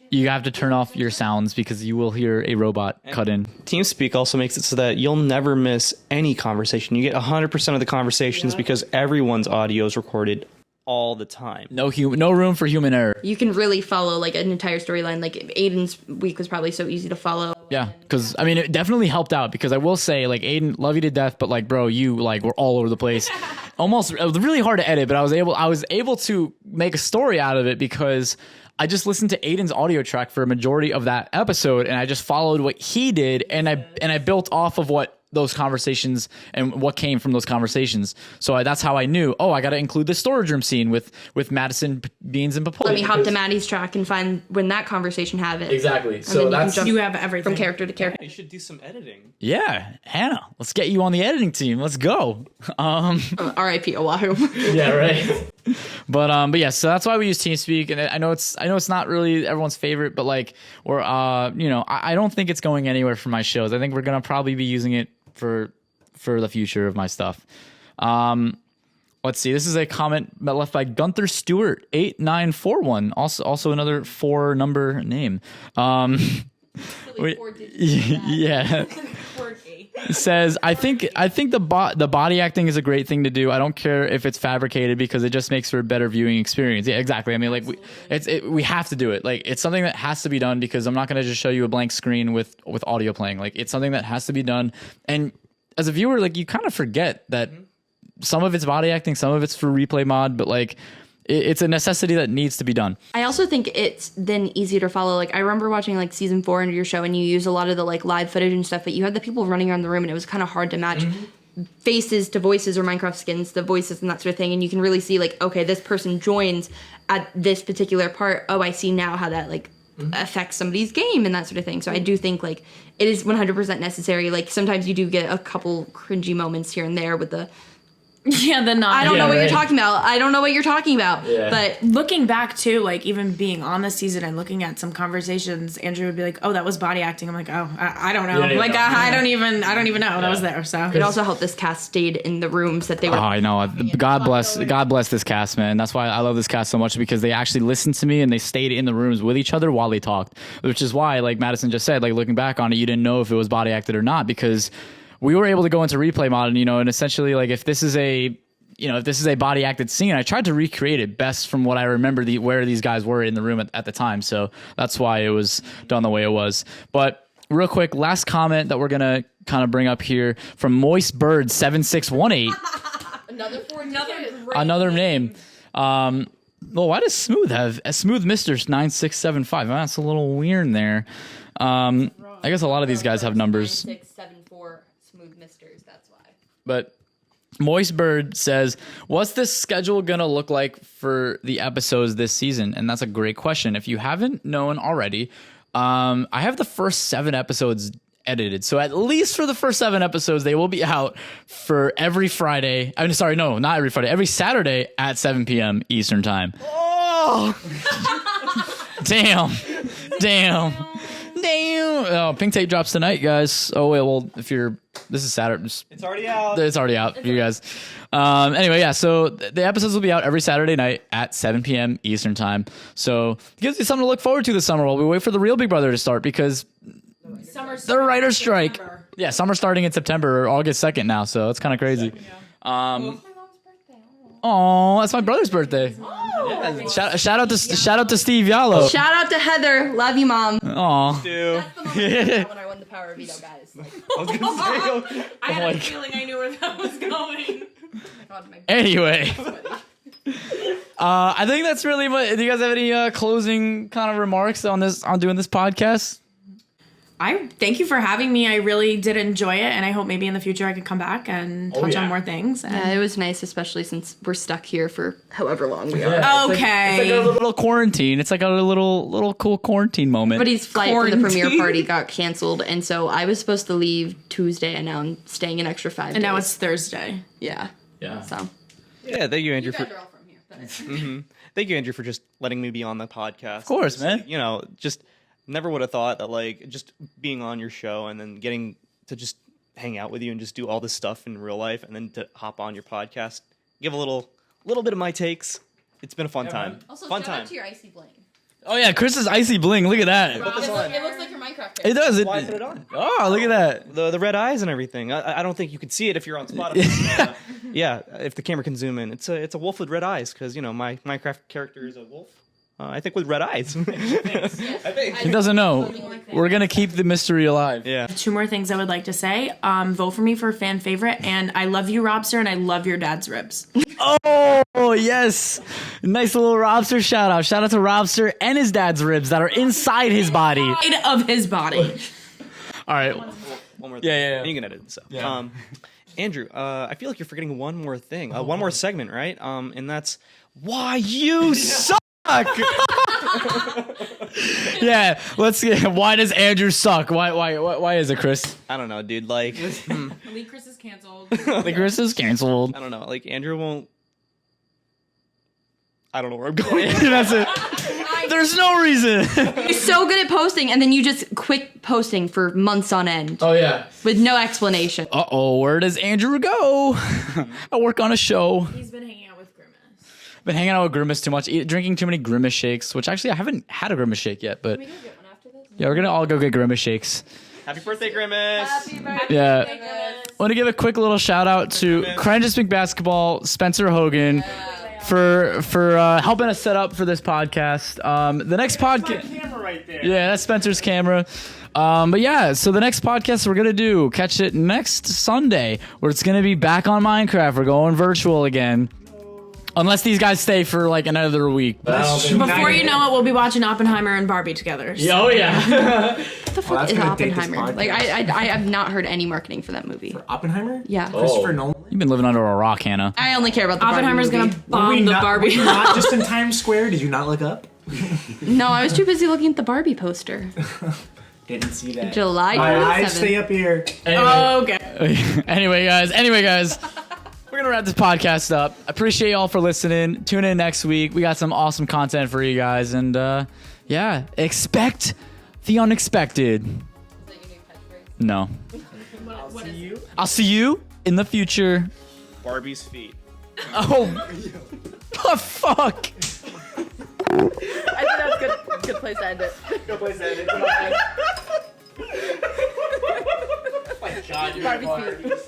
you have to turn off your sounds because you will hear a robot cut in. TeamSpeak also makes it so that you'll never miss any conversation. You get 100% of the conversations because everyone's audio is recorded all the time. No room for human error. You can really follow like an entire storyline. Like Aiden's week was probably so easy to follow. Yeah, because I mean, it definitely helped out. Because I will say, like, Aiden, love you to death, but like, bro, you like were all over the place. it was really hard to edit, but I was able to make a story out of it because I just listened to Aiden's audio track for a majority of that episode, and I just followed what he did, and I built off of what those conversations and what came from those conversations. So that's how I knew, I got to include the storage room scene with Madison, Beans, and Popoli. Let me hop to Maddie's track and find when that conversation happened. Exactly. And So then that's can You jump have everything. from character to character. You should do some editing. yeah, Hannah. Let's get you on the editing team. Let's go. R.I.P. Oahu. Yeah, right. But yeah, so that's why we use TeamSpeak, and I know it's not really everyone's favorite, but like, or I don't think it's going anywhere for my shows. I think we're gonna probably be using it for the future of my stuff. Let's see. This is a comment left by Gunther Stewart 8941. Also another 4-number name. Yeah. It says, I think the body acting is a great thing to do. I don't care if it's fabricated because it just makes for a better viewing experience. Yeah, exactly. I mean, like we have to do it. Like it's something that has to be done because I'm not going to just show you a blank screen with audio playing. Like it's something that has to be done. And as a viewer, like you kind of forget that some of it's body acting, some of it's for replay mod, but like it's a necessity that needs to be done. I also think it's then easier to follow. Like I remember watching like season 4 into your show, and you use a lot of the like live footage and stuff, but you had the people running around the room, and it was kind of hard to match faces to voices or Minecraft skins to voices and that sort of thing. And you can really see like, okay, this person joins at this particular part. Oh, I see now how that like affects somebody's game and that sort of thing. So I do think like it is 100% necessary. Like sometimes you do get a couple cringy moments here and there with the the not. I don't know what right. you're talking about. I don't know what you're talking about. Yeah. But Looking back too, like even being on the season and looking at some conversations, Andrew would be like, "Oh, that was body acting." I'm like, "Oh, I don't know." You don't even Like know. I don't even know that was there. So it also helped this cast stayed in the rooms that they were. Oh, I know. God bless this cast, man. That's why I love this cast so much, because they actually listened to me and they stayed in the rooms with each other while they talked, which is why, like Madison just said, like looking back on it, you didn't know if it was body acted or not, because we were able to go into replay mod and essentially like if this is a body acted scene, I tried to recreate it best from what I remember where these guys were in the room at the time. So that's why it was done the way it was. But real quick, last comment that we're going to kind of bring up here from Moist Bird 7618. Another name. Well, why does Smooth have a Smooth Mister 9675? That's a little weird there. I guess a lot of these guys have numbers. 9674 Smooth Misters, that's why. But Moist Bird says, what's this schedule gonna look like for the episodes this season? And that's a great question. If you haven't known already, I have the first 7 episodes edited. So at least for the first 7 episodes, they will be out for every Friday. I'm sorry, no, not every Friday. Every Saturday at 7 p.m. Eastern time. Oh! Damn. Oh, Pink Tape drops tonight, guys. Oh, wait, well, this is Saturday. It's already out. It's already out for you guys. Anyway, yeah, so the episodes will be out every Saturday night at 7 p.m. Eastern time. So it gives you something to look forward to this summer while we wait for the real Big Brother to start, because the writer's strike. Yeah, summer's starting in September or August 2nd now, so it's kind of crazy. Oh, that's my brother's birthday. Yeah. Shout out to Steve Yalo. Shout out to Heather. Love you, Mom. Aw. That's the moment when I won the Power of Veto, guys. Like, I was gonna say, I had a feeling I knew where that was going. Anyway. I think that's really what. Do you guys have any closing kind of remarks on doing this podcast? I thank you for having me. I really did enjoy it, and I hope maybe in the future I could come back and touch on more things. And yeah, it was nice, especially since we're stuck here for however long we are. Okay. It's like a little quarantine. It's like a little cool quarantine moment. Everybody's flight for the premiere party got canceled, and so I was supposed to leave Tuesday, and now I'm staying an extra 5 days. And now it's Thursday. Yeah. Yeah. So. yeah, thank you, Andrew, for Are all from here, but thank you, Andrew, for just letting me be on the podcast. Of course, man. Just never would have thought that like just being on your show and then getting to just hang out with you and just do all this stuff in real life and then to hop on your podcast, give a little bit of my takes. It's been a fun time. Also, fun shout time. out to your icy bling. Oh yeah, Chris's icy bling. Look at that. It looks like your Minecraft character. It does. Why I put it on? Oh, look at that. The red eyes and everything. I don't think you can see it if you're on Spotify. Yeah, if the camera can zoom in, it's a wolf with red eyes because my Minecraft character is a wolf. I think with red eyes. He doesn't know. We're gonna keep the mystery alive. Yeah. 2 more things I would like to say. Vote for me for fan favorite, and I love you, Robster, and I love your dad's ribs. Oh yes, nice little Robster shout out. Shout out to Robster and his dad's ribs that are inside his body. Of his body. All right. One more thing. Yeah. You can edit this out. Andrew, I feel like you're forgetting one more thing. One more segment, right? And that's why you suck. Yeah. Let's get. Why does Andrew suck? Why is it, Chris? I don't know, dude. Like, Lee Chris is canceled. The Chris is canceled. I don't know. Like, Andrew won't. I don't know where I'm going. That's it. There's no reason. You're so good at posting, and then you just quit posting for months on end Oh yeah. with no explanation. Uh-oh, where does Andrew go? I work on a show. He's been hanging out with Grimace. Been hanging out with Grimace too much, drinking too many Grimace shakes, which actually I haven't had a Grimace shake yet, but yeah, we're gonna all go get Grimace shakes. Happy birthday, Grimace. Yeah. I want to give a quick little shout out to Crengus Basketball, Spencer Hogan, for helping us set up for this podcast. The next podcast. Camera right there. Yeah, that's Spencer's camera. But yeah, so the next podcast we're gonna do, catch it next Sunday, where it's gonna be back on Minecraft. We're going virtual again. Unless these guys stay for like another week. Before you know it, we'll be watching Oppenheimer and Barbie together. So. Oh yeah. What the fuck that's is gonna date this Oppenheimer? Like, I have not heard any marketing for that movie. Oppenheimer? Yeah. Christopher Nolan? You've been living under a rock, Hannah. I only care about the Oppenheimer's Barbie gonna movie. bomb the Were Barbie. you not just in Times Square? Did you not look up? No, I was too busy looking at the Barbie poster. Didn't see that. July My eyes 27th. stay up here. Okay. Anyway, guys. We're going to wrap this podcast up. Appreciate y'all for listening. Tune in next week. We got some awesome content for you guys. And yeah, expect the unexpected. No. I'll see you in the future. Barbie's feet. Oh, oh fuck. I think that's a good place to end it. Go play Zen. Oh my God, you're Barbie's feet.